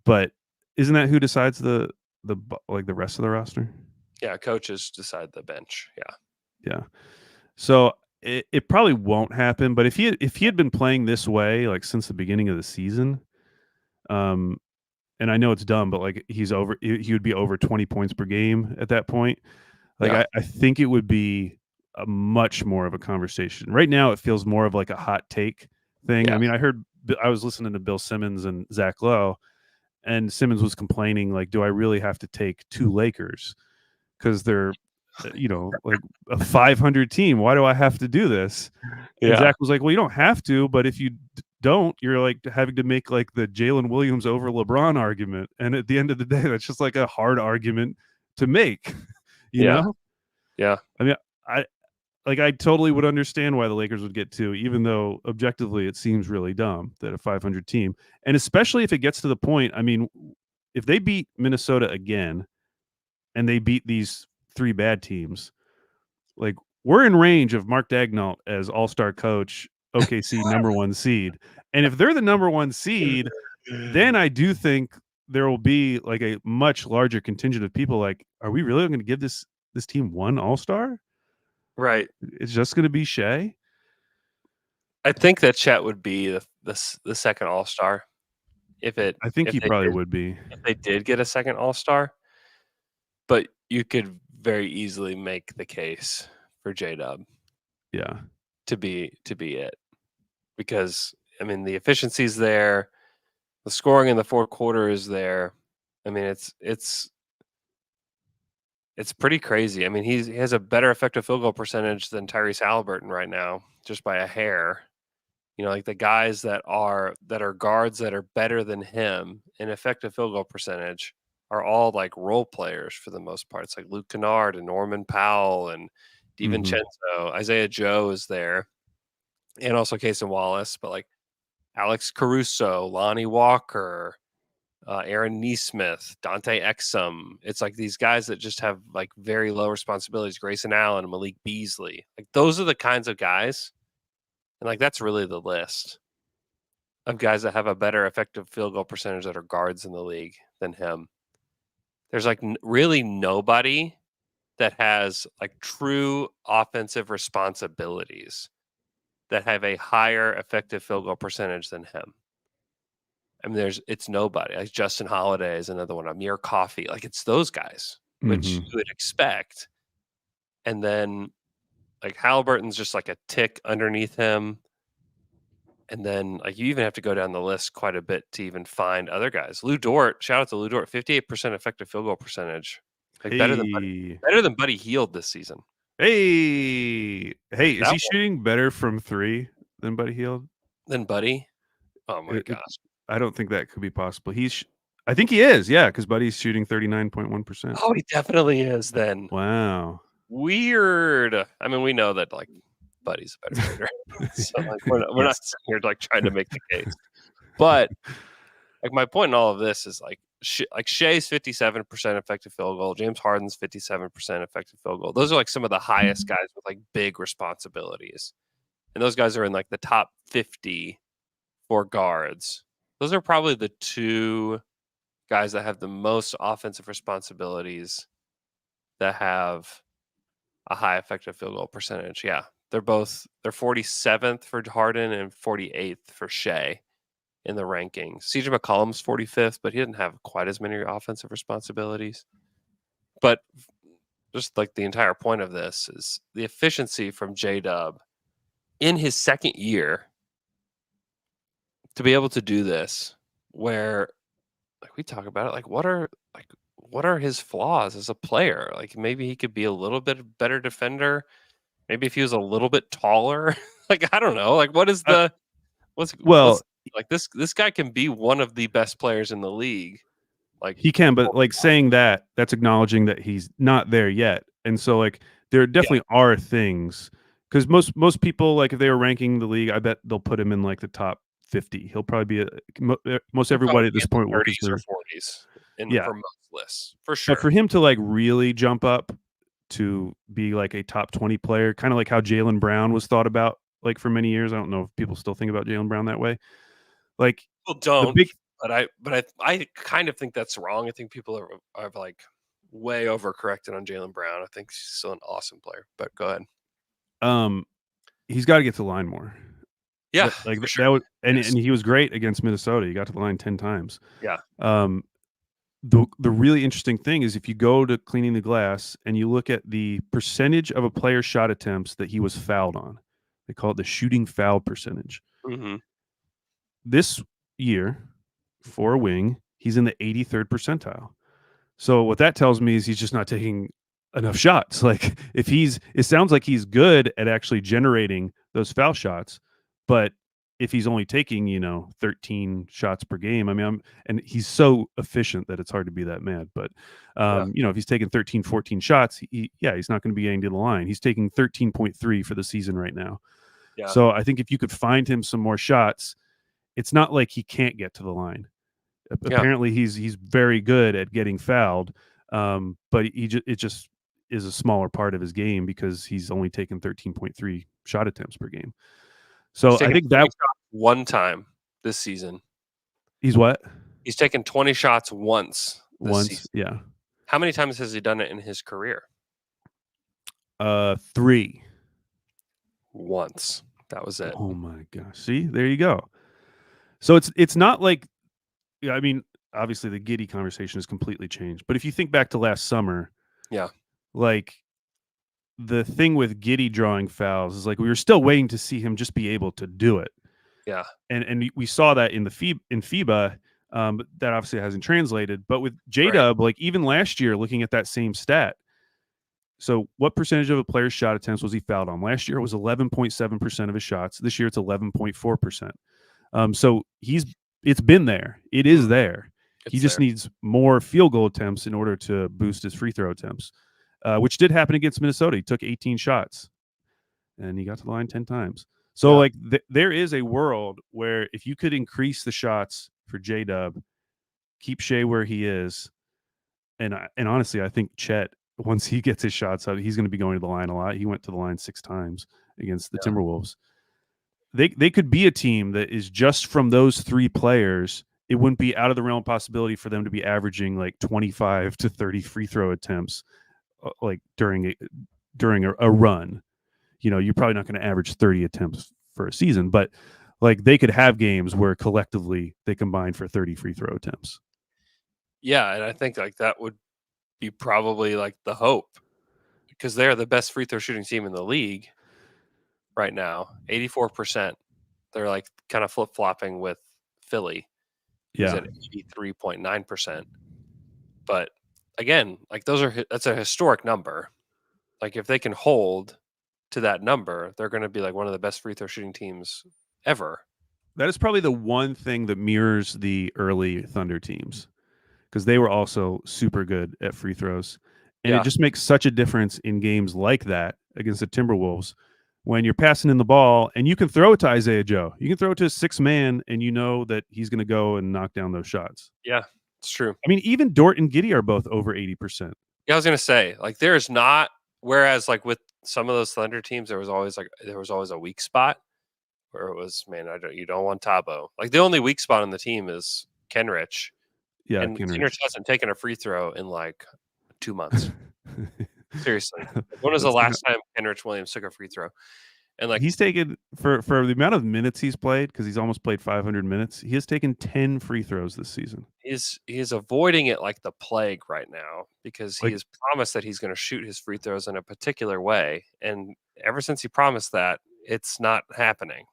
but isn't that who decides like, the rest of the roster? Yeah, coaches decide the bench. Yeah. Yeah. So it probably won't happen, but if he had been playing this way, like, since the beginning of the season, um, and I know it's dumb, but, like, he would be over 20 points per game at that point. Like, Yeah. I think it would be a much more of a conversation. Right now, it feels more of like a hot take thing. I Yeah. mean, I was listening to Bill Simmons and Zach Lowe, and Simmons was complaining, like, "Do I really have to take 2 Lakers? Because they're, like a 500 team. Why do I have to do this?" And Yeah. Zach was like, "Well, you don't have to, but if you don't, you're like having to make like the Jalen Williams over LeBron argument. And at the end of the day, that's just like a hard argument to make, you Yeah. know? Yeah. I mean, I I totally would understand why the Lakers would get 2, even though objectively it seems really dumb that a 500 team, and especially if it gets to the point. I mean, if they beat Minnesota again and they beat these 3 bad teams, like, we're in range of Mark Daigneault as all-star coach, OKC number 1 seed. And if they're the number 1 seed, then I do think there will be like a much larger contingent of people like, are we really going to give this team 1 all-star? Right. It's just going to be Shea? I think that Chet would be the second All-Star if it I think if he they probably did would be. if they did get a second All-Star, but you could very easily make the case for J-Dub Yeah. to be it, because the efficiency's there, the scoring in the fourth quarter is there. It's pretty crazy. He has a better effective field goal percentage than Tyrese Halliburton right now, just by a hair. Like the guys that are guards that are better than him in effective field goal percentage are all like role players for the most part. It's like Luke Kennard and Norman Powell and Mhm. DiVincenzo. Isaiah Joe is there, and also Casey Wallace, but like Alex Caruso, Lonnie Walker, Aaron Neesmith, Dante Exum. It's like these guys that just have like very low responsibilities. Grayson Allen, Malik Beasley. Like those are the kinds of guys, and like that's really the list of guys that have a better effective field goal percentage that are guards in the league than him. There's like really nobody that has like true offensive responsibilities that have a higher effective field goal percentage than him. It's nobody. Like Justin Holiday is another one. Amir Coffey, like it's those guys, which Mhm. you would expect. and then like Halliburton's just like a tick underneath him. And then like you even have to go down the list quite a bit to even find other guys. Lou Dort, shout out to Lou Dort, 58% effective field goal percentage. Like Hey. better than Buddy Hield this season. Hey. Hey, Like is that he shooting better from 3 than Buddy Hield? than Buddy. Oh my It gosh. I don't think that could be possible. I think he is, yeah, because Buddy's shooting 39.1%. Oh, he definitely is then. Wow. Weird. I mean, we know that like Buddy's a better shooter. So like we're not Yes. sitting here like trying to make the case. But like my point in all of this is like Shea's 57% effective field goal, James Harden's 57% effective field goal. Those are like some of the highest guys with like big responsibilities. And those guys are in like the top 50 for guards. Those are probably the two guys that have the most offensive responsibilities that have a high effective field goal percentage. Yeah. They're 47th for Harden and 48th for Shea in the rankings. CJ McCollum's 45th, but he didn't have quite as many offensive responsibilities. But just like the entire point of this is the efficiency from J-Dub in his second year to be able to do this, where like we talk about it, like what are his flaws as a player? Like maybe he could be a little bit better defender. Maybe if he was a little bit taller. Like I don't know. Like what is the what's Well, like this guy can be one of the best players in the league. Like he can, but like saying that's acknowledging that he's not there yet. And so like there definitely are things, because most people, like if they were ranking the league, I bet they'll put him in like the top 50. He'll probably be most everybody at this point will 30s or consider 40s for most lists for sure. But for him to like really jump up to be like a top 20 player, kind of like how Jaylen Brown was thought about like for many years. I don't know if people still think about Jaylen Brown that way. Like people don't, but I kind of think that's wrong. I think people are like way overcorrected on Jaylen Brown. I think he's still an awesome player. But go ahead. He's got to get to the line more. Yeah, like for sure. that was, and he was great against Minnesota. He got to the line 10 times. Yeah. The really interesting thing is if you go to cleaning the glass and you look at the percentage of a player's shot attempts that he was fouled on, they call it the shooting foul percentage. Mm-hmm. This year, for a wing, he's in the 83rd percentile. So what that tells me is he's just not taking enough shots. Like it sounds like he's good at actually generating those foul shots, but if he's only taking 13 shots per game, I mean, and he's so efficient that it's hard to be that mad. But if he's taking 13, 14 shots, he's not going to be getting to the line. He's taking 13.3 for the season right now. Yeah. So I think if you could find him some more shots, it's not like he can't get to the line. Apparently he's very good at getting fouled, but it just is a smaller part of his game because he's only taken 13.3 shot attempts per game. So I think that one time this season. He's what? He's taken 20 shots once. Season. Yeah. How many times has he done it in his career? 3. Once. That was it. Oh my gosh. See, there you go. So it's not like, I mean, obviously the Giddey conversation has completely changed. But if you think back to last summer, like the thing with Giddey drawing fouls is like we were still waiting to see him just be able to do it. Yeah. And we saw that in FIBA, but that obviously hasn't translated. But with J-Dub, like even last year, looking at that same stat, so what percentage of a player's shot attempts was he fouled on? Last year it was 11.7% of his shots. This year it's 11.4%. So it's been there. It is there. He just needs more field goal attempts in order to boost his free throw attempts, which did happen against Minnesota. He took 18 shots and he got to the line 10 times. So there is a world where if you could increase the shots for J-Dub, keep Shea where he is, and honestly, I think Chet, once he gets his shots up, he's going to be going to the line a lot. He went to the line 6 times against the Timberwolves. They could be a team that is just from those 3 players. It wouldn't be out of the realm of possibility for them to be averaging like 25 to 30 free throw attempts like during a run. You're probably not going to average 30 attempts for a season, but like they could have games where collectively they combine for 30 free throw attempts. Yeah, and I think like that would be probably like the hope, because they're the best free throw shooting team in the league right now. 84%. They're like kind of flip flopping with Philly, who's Yeah. at 83.9%. But again, like that's a historic number. Like if they can hold to that number, they're going to be like one of the best free throw shooting teams ever. That is probably the one thing that mirrors the early Thunder teams, because they were also super good at free throws. And it Yeah. just makes such a difference in games like that against the Timberwolves when you're passing in the ball and you can throw it to Isaiah Joe. You can throw it to a 6-man and you know that he's going to go and knock down those shots. Yeah, it's true. I mean, even Dort and Giddey are both over 80%. Yeah, I was going to say, like, there's not, whereas like with some of those Thunder teams, there was always a weak spot where it was, man, you don't want Tabo. Like the only weak spot on the team is Kenrich. Yeah, And Kenrich hasn't taken a free throw in like 2 months. Seriously. Like, when was the last time Kenrich Williams took a free throw? And like he's taken for the amount of minutes he's played, because he's almost played 500 minutes. He has taken 10 free throws this season. he's avoiding it like the plague right now because he Like, has promised that he's going to shoot his free throws in a particular way, and ever since he promised that, it's not happening.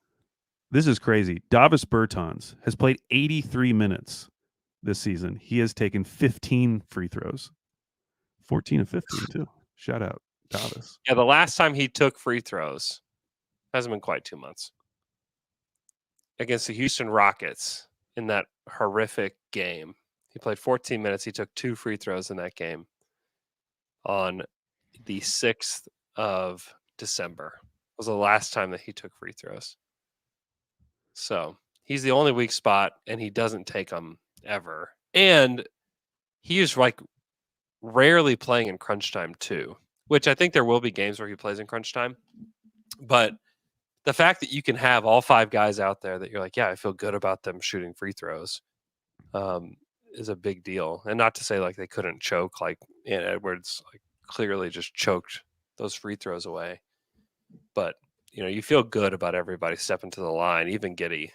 this is crazy. Davis Bertans has played 83 minutes this season. He has taken 15 free throws, 14 of 15 too. Shout out Davis. Yeah, the last time he took free throws hasn't been quite 2 months against the Houston Rockets in that horrific game. He played 14 minutes. He took 2 free throws in that game on the 6th of December. Was the last time that he took free throws. So he's the only weak spot, and he doesn't take them ever. And he is like rarely playing in crunch time too, which I think there will be games where he plays in crunch time. But the fact that you can have all 5 guys out there that you're like, yeah, I feel good about them shooting free throws, is a big deal. And not to say like they couldn't choke, like Edwards like clearly just choked those free throws away. But you feel good about everybody stepping to the line, even Giddey,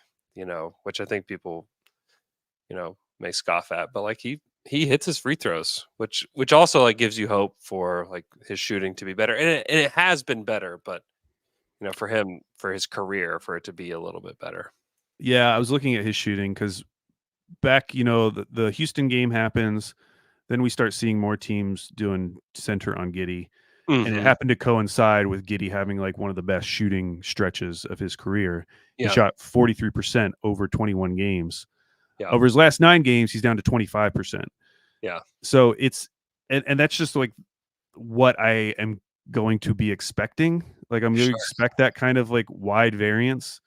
which I think people, may scoff at. But like he hits his free throws, which also like gives you hope for like his shooting to be better. And it has been better, but for him, for his career, for it to be a little bit better. Yeah, I was looking at his shooting because back, the Houston game happens. Then we start seeing more teams doing center on Giddey. And it happened to coincide with Giddey having like one of the best shooting stretches of his career. Yeah. He shot 43% over 21 games. Yeah. Over his last 9 games, he's down to 25%. Yeah. So it's and that's just like what I am going to be expecting. Like I'm going to expect that kind of like wide variance.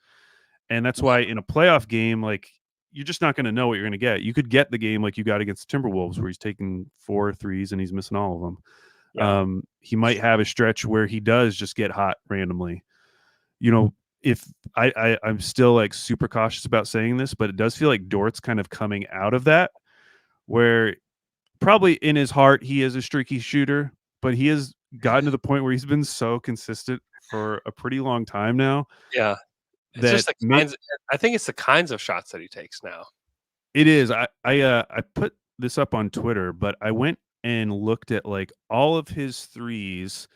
And that's why in a playoff game, like you're just not going to know what you're going to get. You could get the game like you got against the Timberwolves where he's taking 4 threes and he's missing all of them. Yeah. He might have a stretch where he does just get hot randomly. If I'm still like super cautious about saying this, but it does feel like Dort's kind of coming out of that, where probably in his heart he is a streaky shooter, but he has gotten to the point where he's been so consistent for a pretty long time now. Yeah. It's just I think it's the kinds of shots that he takes now. It is. I put this up on Twitter, but I went and looked at like all of his threes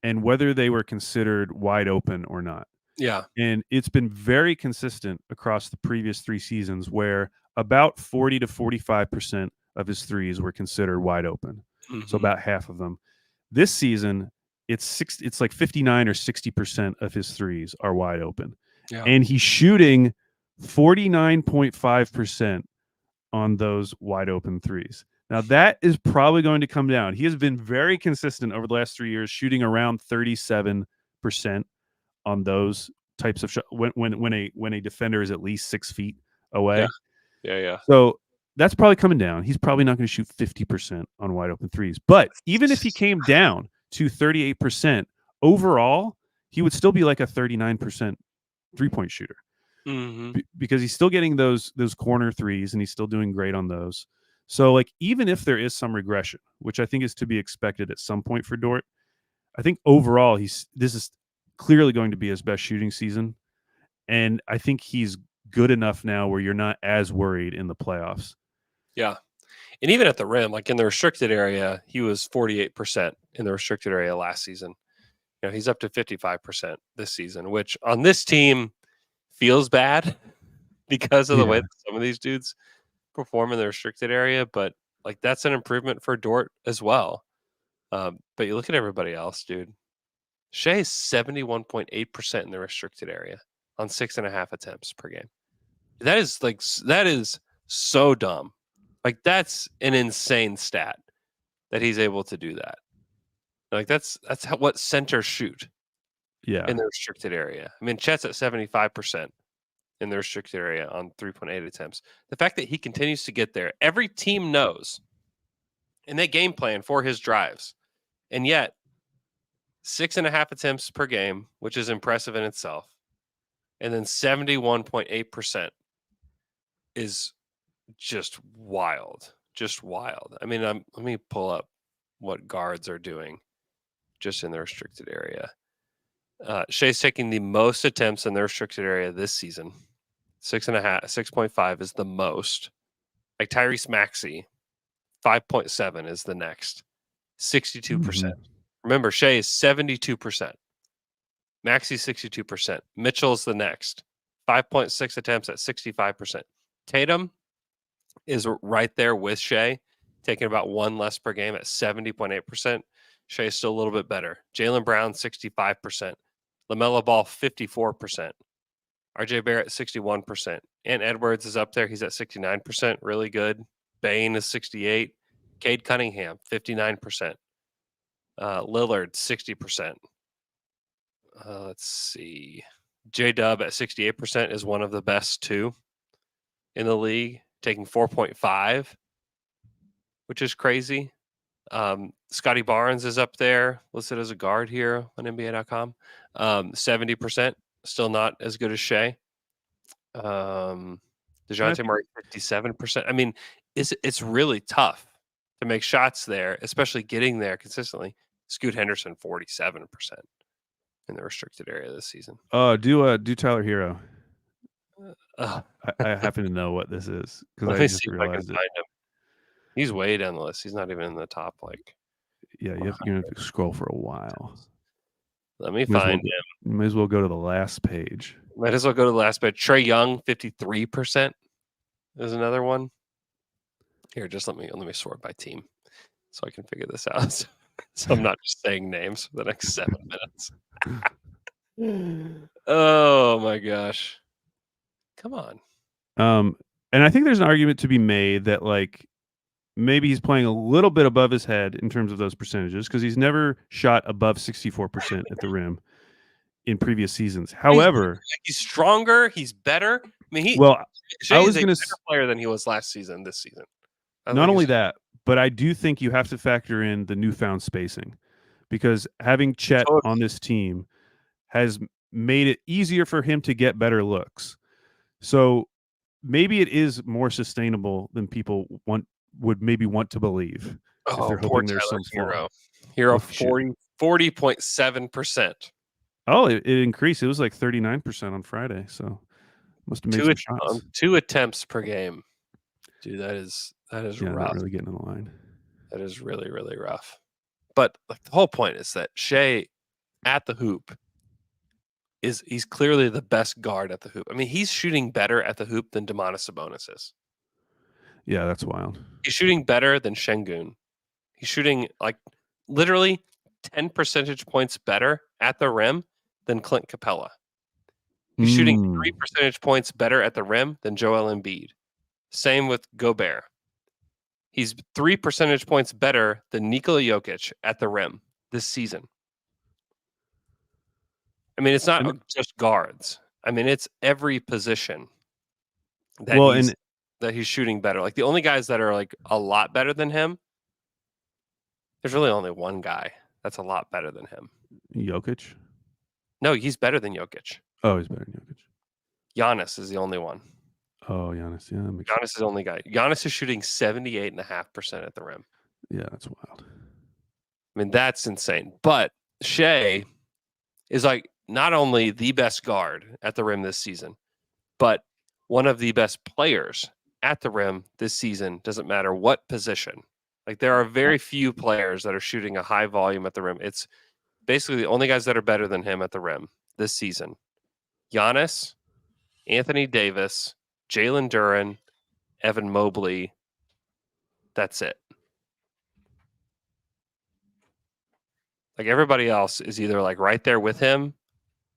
and whether they were considered wide open or not. Yeah. And it's been very consistent across the previous 3 seasons where about 40 to 45% of his threes were considered wide open. So about half of them. This season, it's like 59 or 60% of his threes are wide open. Yeah. And he's shooting 49.5% on those wide open threes. Now that is probably going to come down. He has been very consistent over the last 3 years, shooting around 37% on those types of shots when a defender is at least 6 feet away. Yeah. So that's probably coming down. He's probably not going to shoot 50% on wide open threes. But even if he came down to 38% overall, he would still be like a 39% 3-point shooter. Because he's still getting those corner threes and he's still doing great on those. So like even if there is some regression, which I think is to be expected at some point for Dort, I think overall this is clearly going to be his best shooting season. And I think he's good enough now where you're not as worried in the playoffs. Yeah. And even at the rim, like in the restricted area, he was 48% in the restricted area last season. He's up to 55% this season, which on this team feels bad because of the way that some of these dudes perform in the restricted area. But that's an improvement for Dort as well. But you look at everybody else, dude. Shea is 71.8% in the restricted area on 6.5 attempts per game. That is so dumb. That's an insane stat that he's able to do that. That's what centers shoot. Yeah. In the restricted area. I mean, Chet's at 75% in the restricted area on 3.8 attempts. The fact that he continues to get there, every team knows, and they game plan for his drives. And yet, 6.5 attempts per game, which is impressive in itself, and then 71.8% is just wild. Just wild. I mean, let me pull up what guards are doing just in the restricted area. Shea's taking the most attempts in the restricted area this season. 6.5, 6.5 is the most. Tyrese Maxey, 5.7 is the next. 62%. Remember, Shea is 72%. Maxey 62%. Mitchell's the next. 5.6 attempts at 65%. Tatum is right there with Shea, taking about one less per game at 70.8%. Shea's still a little bit better. Jaylen Brown, 65%. LaMelo Ball, 54%. RJ Barrett, 61%. And Edwards is up there. He's at 69%. Really good. Bane is 68%. Cade Cunningham, 59%. Lillard, 60%. Let's see. J-Dub at 68% is one of the best too in the league, taking 4.5, which is crazy. Scotty Barnes is up there, listed as a guard here on NBA.com. 70%, still not as good as Shea. DeJounte Murray, 57%. I mean, it's really tough to make shots there, especially getting there consistently. Scoot Henderson, 47% in the restricted area this season. Do Tyler Hero. I happen to know what this is because I just realized it. Find him. He's way down the list. He's not even in the top. Yeah, you're gonna have to scroll for a while. Let me find him. You might as well go to the last page. Might as well go to the last page. Trae Young, 53% is another one. Here, just let me sort by team so I can figure this out. So I'm not just saying names for the next 7 minutes. Oh my gosh. Come on. And I think there's an argument to be made that maybe he's playing a little bit above his head in terms of those percentages because he's never shot above 64% at the rim in previous seasons. However, he's stronger, he's better. I mean, I was a better player than he was last season. This season, not only that, but I do think you have to factor in the newfound spacing because having Chet on this team has made it easier for him to get better looks. So maybe it is more sustainable than people would maybe want to believe. If they're hoping there's some Hero 40.7%. Oh, it increased. It was 39% on Friday. So must have made some shots. 2 attempts per game. Dude, that is rough. Not really getting in the line. That is really, really rough. But the whole point is that Shea at the hoop he's clearly the best guard at the hoop. I mean, he's shooting better at the hoop than Domantas Sabonis is. Yeah, that's wild. He's shooting better than Şengün. He's shooting literally 10 percentage points better at the rim than Clint Capella. He's shooting 3 percentage points better at the rim than Joel Embiid. Same with Gobert. He's 3 percentage points better than Nikola Jokic at the rim this season. I mean, it's not just guards. I mean, it's every position that he's shooting better. The only guys that are a lot better than him, there's really only one guy that's a lot better than him. Jokic? No, he's better than Jokic. Oh, he's better than Jokic. Giannis is the only one. Oh, Giannis. Yeah, Giannis is the only guy. Giannis is shooting 78.5% at the rim. Yeah, that's wild. I mean, that's insane. But Shea is not only the best guard at the rim this season, but one of the best players at the rim this season. Doesn't matter what position. Like there are very few players that are shooting a high volume at the rim. It's basically the only guys that are better than him at the rim this season. Giannis, Anthony Davis, Jalen Duren, Evan Mobley. That's it. Like everybody else is either like right there with him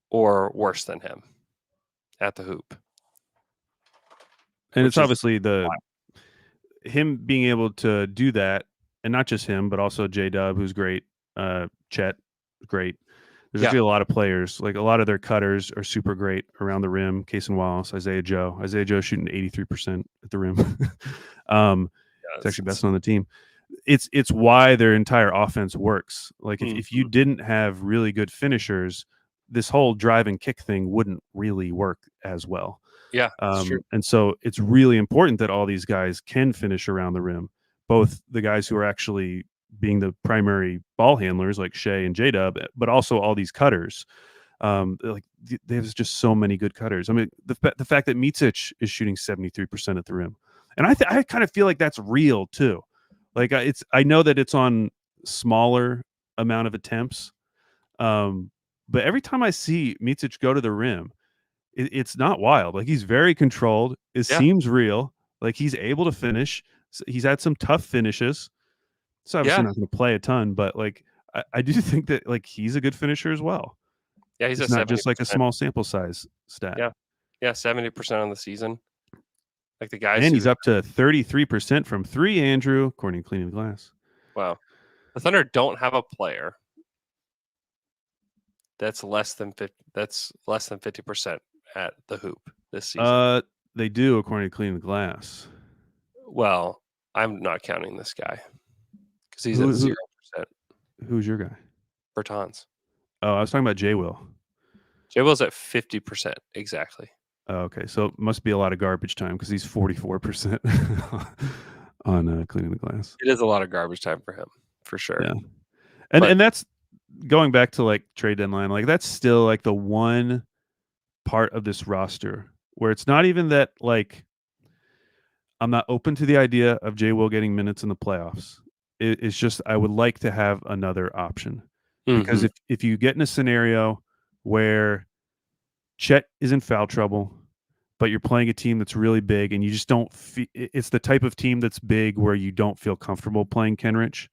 or worse than him at the hoop. And it's obviously him being able to do that, and not just him, but also J-Dub, who's great, Chet, great. There's actually a lot of players, like a lot of their cutters are super great around the rim. Case and Wallace, Isaiah Joe shooting 83% at the rim. It's actually best on the team. It's why their entire offense works. Like if you didn't have really good finishers, this whole drive and kick thing wouldn't really work as well. Yeah, it's true. And so it's really important that all these guys can finish around the rim, both the guys who are actually being the primary ball handlers like Shea and J-Dub, but also all these cutters. Like there's just so many good cutters. I mean, the fact that Micic is shooting 73% at the rim, and I kind of feel like that's real too. Like I know that it's on smaller amount of attempts, but every time I see Micic go to the rim, it's not wild. Like he's very controlled. It seems real. Like he's able to finish. He's had some tough finishes. It's obviously not going to play a ton, but like I do think that like he's a good finisher as well. Yeah, he's not just like a small sample size stat. Yeah, 70% on the season. Like the guys, and he's up to 33% from three. Andrew, according to Cleaning the Glass. Wow, the Thunder don't have a player that's less than 50% at the hoop this season. They do, according to Cleaning the Glass. Well, I'm not counting this guy because he's at 0%. Who's your guy? Bertans. Oh, I was talking about J. Will. J. Will's at 50% exactly. Oh, okay, so it must be a lot of garbage time because he's 44% on Cleaning the Glass. It is a lot of garbage time for him, for sure. Yeah, and that's going back to like trade deadline. Like that's still like the one part of this roster where it's not even that like I'm not open to the idea of J. Will getting minutes in the playoffs. It's just I would like to have another option because if you get in a scenario where Chet is in foul trouble, but you're playing a team that's really big and you just don't it's the type of team that's big where you don't feel comfortable playing Kenrich.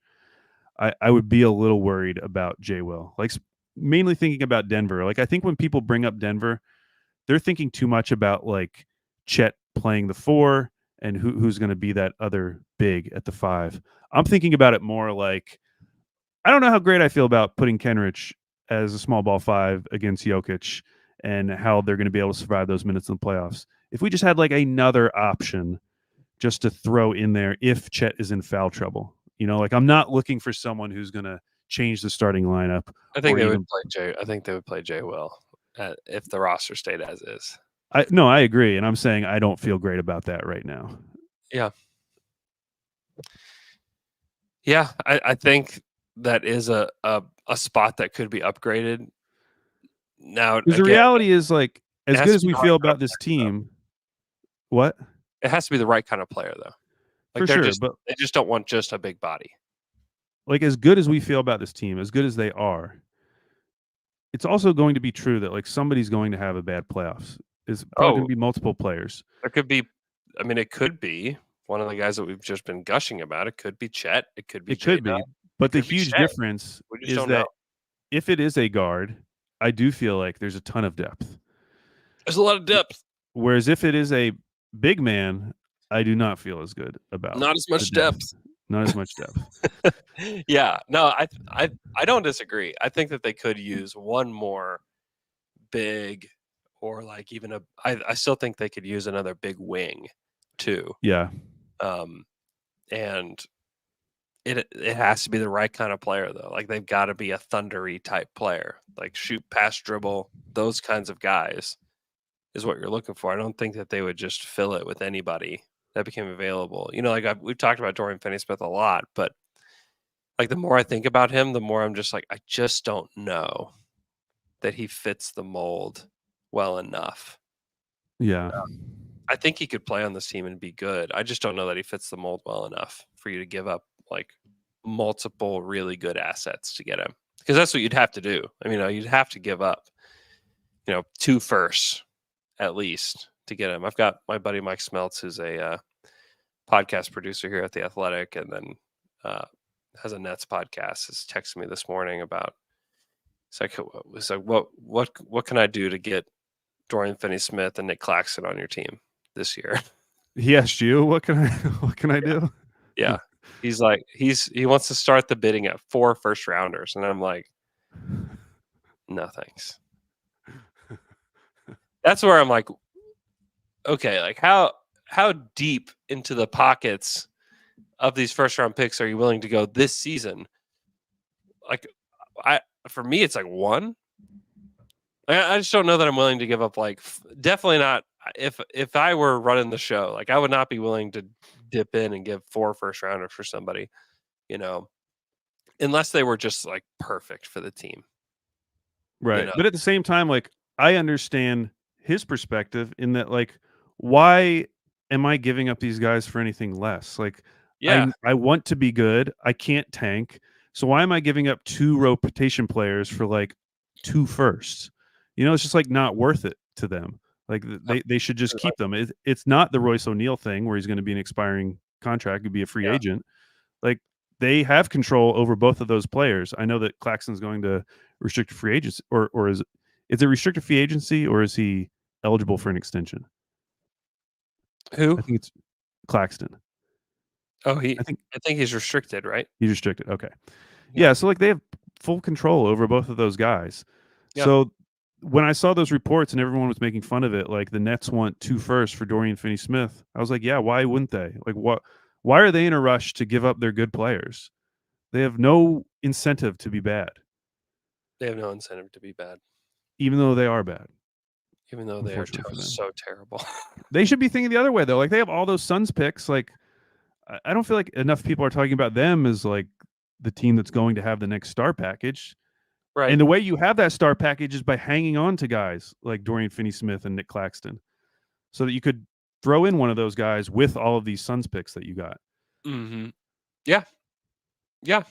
I would be a little worried about J. Will, like mainly thinking about Denver. Like I think when people bring up Denver, they're thinking too much about like Chet playing the 4 and who's going to be that other big at the 5. I'm thinking about it more like I don't know how great I feel about putting Kenrich as a small ball 5 against Jokic and how they're going to be able to survive those minutes in the playoffs. If we just had like another option just to throw in there if Chet is in foul trouble, you know, like I'm not looking for someone who's going to change the starting lineup. I think they would play J. Will if the roster stayed as is. No, I agree, and I'm saying I don't feel great about that right now. Yeah, I think that is a spot that could be upgraded. Now, the reality is like as good as we feel about this team. What? It has to be the right kind of player, though. Like for sure, but they just don't want just a big body. Like as good as we feel about this team, as good as they are, it's also going to be true that like somebody's going to have a bad playoffs. It's probably going to be multiple players. There could be. I mean, it could be one of the guys that we've just been gushing about. It could be Chet. It could be. But the huge difference is that if it is a guard, I do feel like there's a ton of depth. There's a lot of depth. Whereas if it is a big man, I do not feel as good about. Not as much depth. Not as much depth. Yeah, no, I don't disagree. I think that they could use one more big, or like even I still think they could use another big wing, too. Yeah. And it has to be the right kind of player though. Like they've got to be a thundery type player, like shoot, pass, dribble, those kinds of guys is what you're looking for. I don't think that they would just fill it with anybody that became available. You know, like we've talked about Dorian Finney-Smith a lot, but like the more I think about him, the more I'm just like, I just don't know that he fits the mold well enough. Yeah. I think he could play on this team and be good. I just don't know that he fits the mold well enough for you to give up like multiple really good assets to get him, because that's what you'd have to do. I mean, you'd have to give up, 2 firsts at least to get him. I've got my buddy Mike Smeltz, who's a podcast producer here at The Athletic, and then has a Nets podcast, has texted me this morning about, it's like, what can I do to get Dorian Finney-Smith and Nick Claxton on your team this year? He asked you, what can I do? Yeah. He's like, he wants to start the bidding at 4 first rounders. And I'm like, no, thanks. That's where I'm like, okay, like how deep into the pockets of these first round picks are you willing to go this season? Like, for me, it's like 1. I just don't know that I'm willing to give up, like, definitely not. If I were running the show, like, I would not be willing to dip in and give 4 first rounders for somebody, unless they were just like perfect for the team. Right. But at the same time, like, I understand his perspective in that, like, why am I giving up these guys for anything less? Like, Yeah. I want to be good. I can't tank. So why am I giving up 2 rotation players for like 2 firsts? It's just like not worth it to them. Like they should just keep them. It's not the Royce O'Neal thing where he's going to be an expiring contract, could be a free agent. Like, they have control over both of those players. I know that Claxton's going to restricted free agency, or is it restricted free agency, or is he eligible for an extension? Who? I think it's Claxton. Oh, I think he's restricted, right? He's restricted. Okay. Yeah. So like they have full control over both of those guys. Yeah. So when I saw those reports and everyone was making fun of it, like the Nets want 2 firsts for Dorian Finney-Smith, I was like, yeah, why wouldn't they? Like, why are they in a rush to give up their good players? They have no incentive to be bad. They have no incentive to be bad. Even though they are bad. Even though they are so terrible. They should be thinking the other way, though. Like, they have all those Suns picks. Like, I don't feel like enough people are talking about them as, like, the team that's going to have the next star package. Right. And the way you have that star package is by hanging on to guys like Dorian Finney-Smith and Nick Claxton, so that you could throw in one of those guys with all of these Suns picks that you got. Mm-hmm. Yeah. Yeah.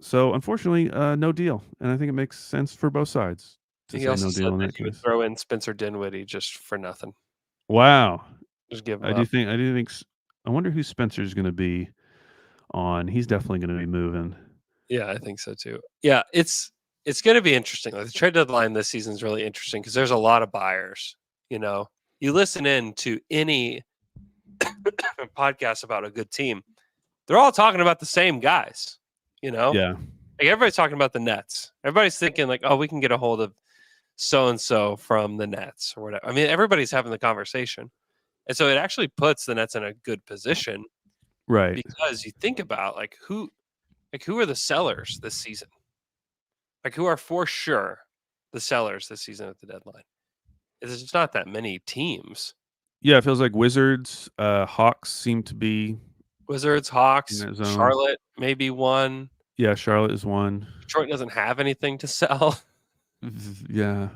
So, unfortunately, no deal. And I think it makes sense for both sides to say no deal in that case. Throw in Spencer Dinwiddie just for nothing. Wow. Just give him I do think I wonder who Spencer's going to be on. He's definitely going to be moving. Yeah, I think so too. Yeah, it's going to be interesting. Like, the trade deadline this season is really interesting because there's a lot of buyers. You listen in to any podcast about a good team, they're all talking about the same guys. Yeah. Like, everybody's talking about the Nets. Everybody's thinking like, oh, we can get a hold of so and so from the Nets or whatever. I mean, everybody's having the conversation, and so it actually puts the Nets in a good position, right? Because you think about who are the sellers this season? Like, who are for sure the sellers this season at the deadline? There's just not that many teams. Yeah, it feels like Wizards, Hawks seem to be. Wizards, Hawks, Charlotte, maybe one. Yeah, Charlotte is one. Detroit doesn't have anything to sell. Yeah.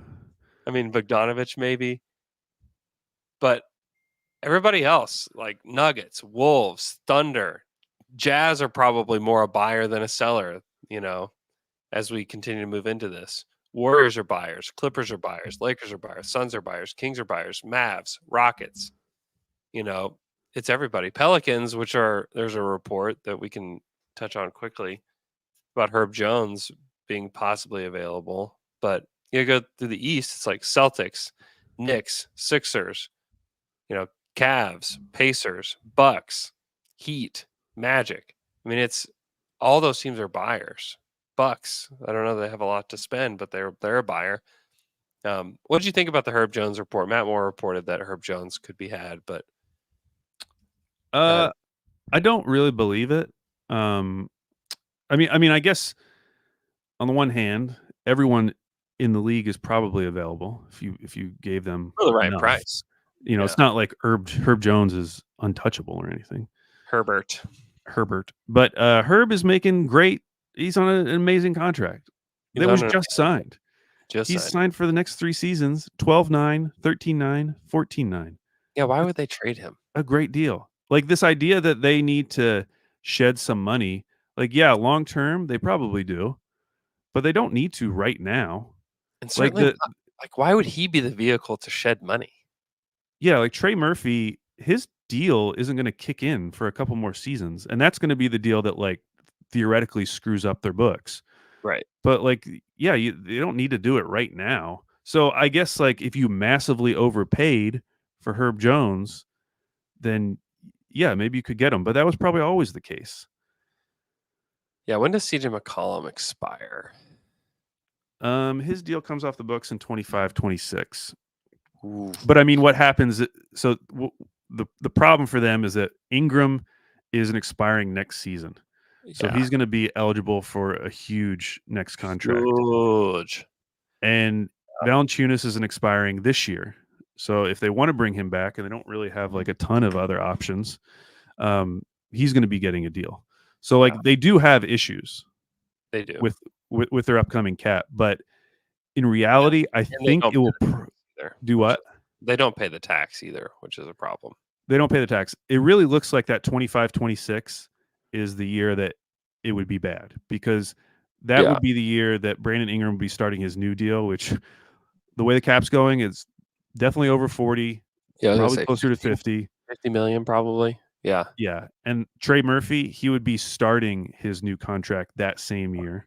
I mean, Bogdanovich maybe. But everybody else, like Nuggets, Wolves, Thunder, Jazz are probably more a buyer than a seller, as we continue to move into this. Warriors are buyers, Clippers are buyers, Lakers are buyers, Suns are buyers, Kings are buyers, Mavs, Rockets. It's everybody. Pelicans, there's a report that we can touch on quickly about Herb Jones being possibly available. But you go through the East, it's like Celtics, Knicks, Sixers, Cavs, Pacers, Bucks, Heat, Magic. I mean, it's all those teams are buyers. Bucks, I don't know, they have a lot to spend, but they're a buyer. What did you think about the Herb Jones report? Matt Moore reported that Herb Jones could be had, but I don't really believe it. I mean, I guess on the one hand, everyone in the league is probably available if you gave them for the right price. It's not like Herb Jones is untouchable or anything. Herbert, but Herb is making great. He's on an amazing contract. That was just signed. He's signed for the next 3 seasons: 12-9, 13-9, 14-9. Yeah, why would they trade him? A great deal. Like, this idea that they need to shed some money. Like, yeah, long term, they probably do, but they don't need to right now. And Like certainly not like, why would he be the vehicle to shed money? yeah, like Trey Murphy, his deal isn't gonna kick in for a couple more seasons, and that's gonna be the deal that, like, theoretically screws up their books. Right. But, like, yeah, you don't need to do it right now. So, I guess, like, if you massively overpaid for Herb Jones, then, yeah, maybe you could get him, but that was probably always the case. Yeah, when does CJ McCollum expire? His deal comes off the books in 25, 26. Ooh, But, I mean, what happens so, the problem for them is that Ingram is an expiring next season. So yeah, he's gonna be eligible for a huge next contract. huge. And Valanciunas isn't expiring this year. So if they wanna bring him back and they don't really have, like, a ton of other options, um, he's gonna be getting a deal. So, Yeah, like, they do have issues they do. with with their upcoming cap, but in Yeah, reality, I and they think don't it pay will the tax either, do which what? is they don't pay the tax either, which is a problem. They don't pay the tax. It really looks like that 25, 26 is the year that it would be bad because that Yeah. would be the year that Brandon Ingram would be starting his new deal, which the way the cap's going is definitely over 40, Yeah, I was gonna probably say closer to 50. 50 million probably. Yeah. Yeah. And Trey Murphy, he would be starting his new contract that same year.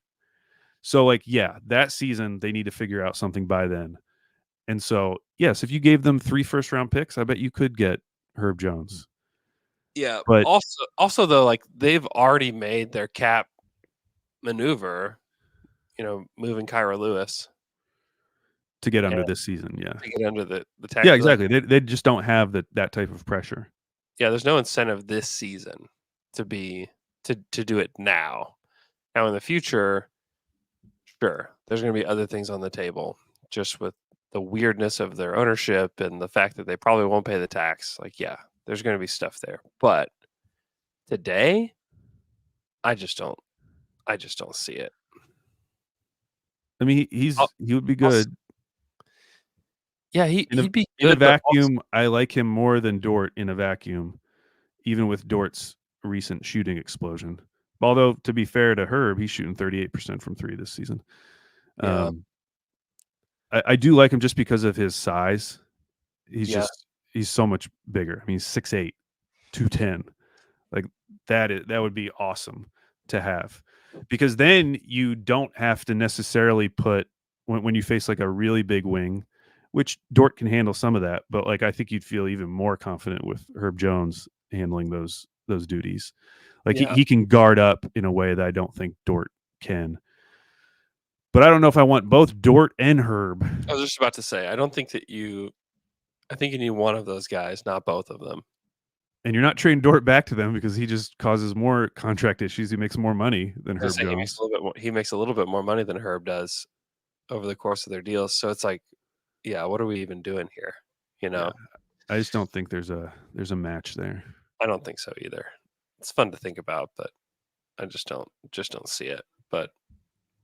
So, like, yeah, that season, they need to figure out something by then. And so, yes, if you gave them 3 first round picks, I bet you could get Herb Jones. Yeah, But also though, like, they've already made their cap maneuver, moving Kyra Lewis to get and under this season, yeah. to get under the tax, Yeah, like, exactly. They just don't have that type of pressure. yeah, there's no incentive this season to be to do it now. Now in the future, sure, there's gonna be other things on the table just with the weirdness of their ownership and the fact that they probably won't pay the tax. Like, yeah, there's gonna be stuff there. But today, I just don't I just don't see it. I mean, I'll he would be I'll s good. Yeah, he'd be In a good, but also vacuum, I like him more than Dort in a vacuum, even with Dort's recent shooting explosion. Although, to be fair to Herb, he's shooting 38% from 3 this season. yeah, Um, I do like him just because of his size. yeah, He's so much bigger. I mean, he's 6'8", 210. Like, that would be awesome to have, because then you don't have to necessarily put when you face, like, a really big wing, which Dort can handle some of that, but, like, I think you'd feel even more confident with Herb Jones handling those duties. Like, yeah. he can guard up in a way that I don't think Dort can. But I don't know if I want both Dort and Herb. I was just about to say, I think you need one of those guys, not both of them. And you're not trading Dort back to them because he just causes more contract issues. He makes more money than I was Herb gonna say Jones. he makes a little bit more money than Herb does over the course of their deals. So it's like, yeah, what are we even doing here? You Yeah. know? I just don't think there's a match there. I don't think so either. It's fun to think about, but I just don't see it. But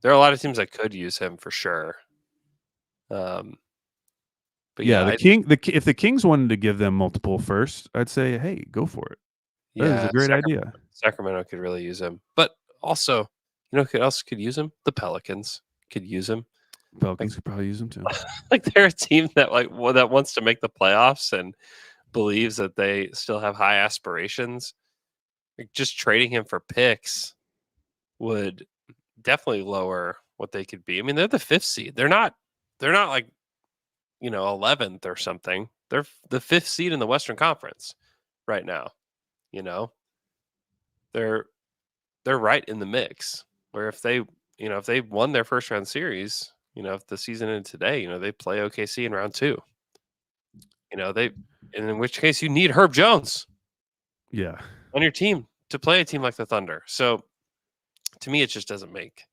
there are a lot of teams that could use him for sure. Um, but Yeah, yeah, the King the Ki if the Kings wanted to give them multiple firsts, I'd say, "Hey, go for it. That is a yeah, great idea." Sacramento could really use him. But also, who else could use him? The Pelicans could use him. Like Pelicans could probably use him too. like they're a team that that wants to make the playoffs and believes that they still have high aspirations. Like, just trading him for picks would definitely lower what they could be. I mean, they're the 5th seed. They're not like, 11th or something. They're the 5th seed in the Western Conference right now, you know. They're they're right in the mix. Where if they won their first round series, if the season ended today, they play OKC in round 2. They and in which case you need Herb Jones Yeah. on your team to play a team like the Thunder. So to me, it just doesn't make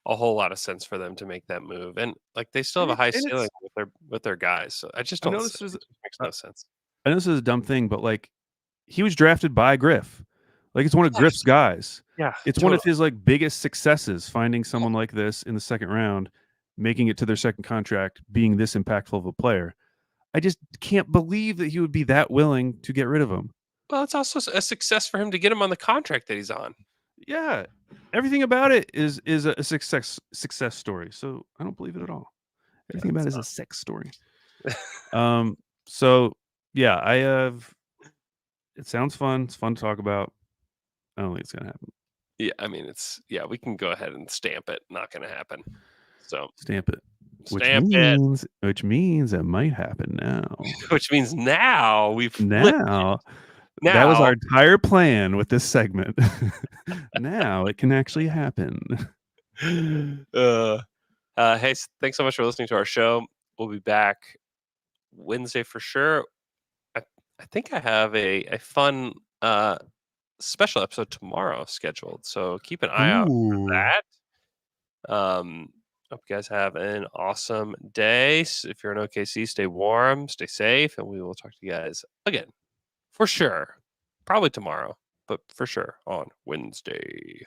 a whole lot of sense for them to make that move. And like they still have a high And ceiling it's with their guys. So I just I don't. know It this is just makes uh, no sense. I know this is a dumb thing, but, like, he was drafted by Griff. Like, it's one of Yes. Griff's guys. Yeah. It's one of Totally. his, like, biggest successes, finding someone like this in the 2nd round, making it to their 2nd contract, being this impactful of a player. I just can't believe that he would be that willing to get rid of him. Well, it's also a success for him to get him on the contract that he's on. Yeah, everything about it is a success story. So I don't believe it at all. Yeah, Everything about it's it is a sex story. Um, so yeah, I have. It sounds fun. It's fun to talk about. I don't think it's gonna happen. yeah, I mean, we can go ahead and stamp it. Not going to happen. So Stamp it. stamp it, Which means it might happen now. which means now we flip Now, that was now. our entire plan with this segment. Now it can actually happen. uh, hey, thanks so much for listening to our show. We'll be back Wednesday for sure. I, I think I have a fun special episode tomorrow scheduled, so keep an eye out for Ooh. that. Hope you guys have an awesome day. If you're in OKC, stay warm, stay safe, and we will talk to you guys again for sure. Probably tomorrow, but for sure on Wednesday.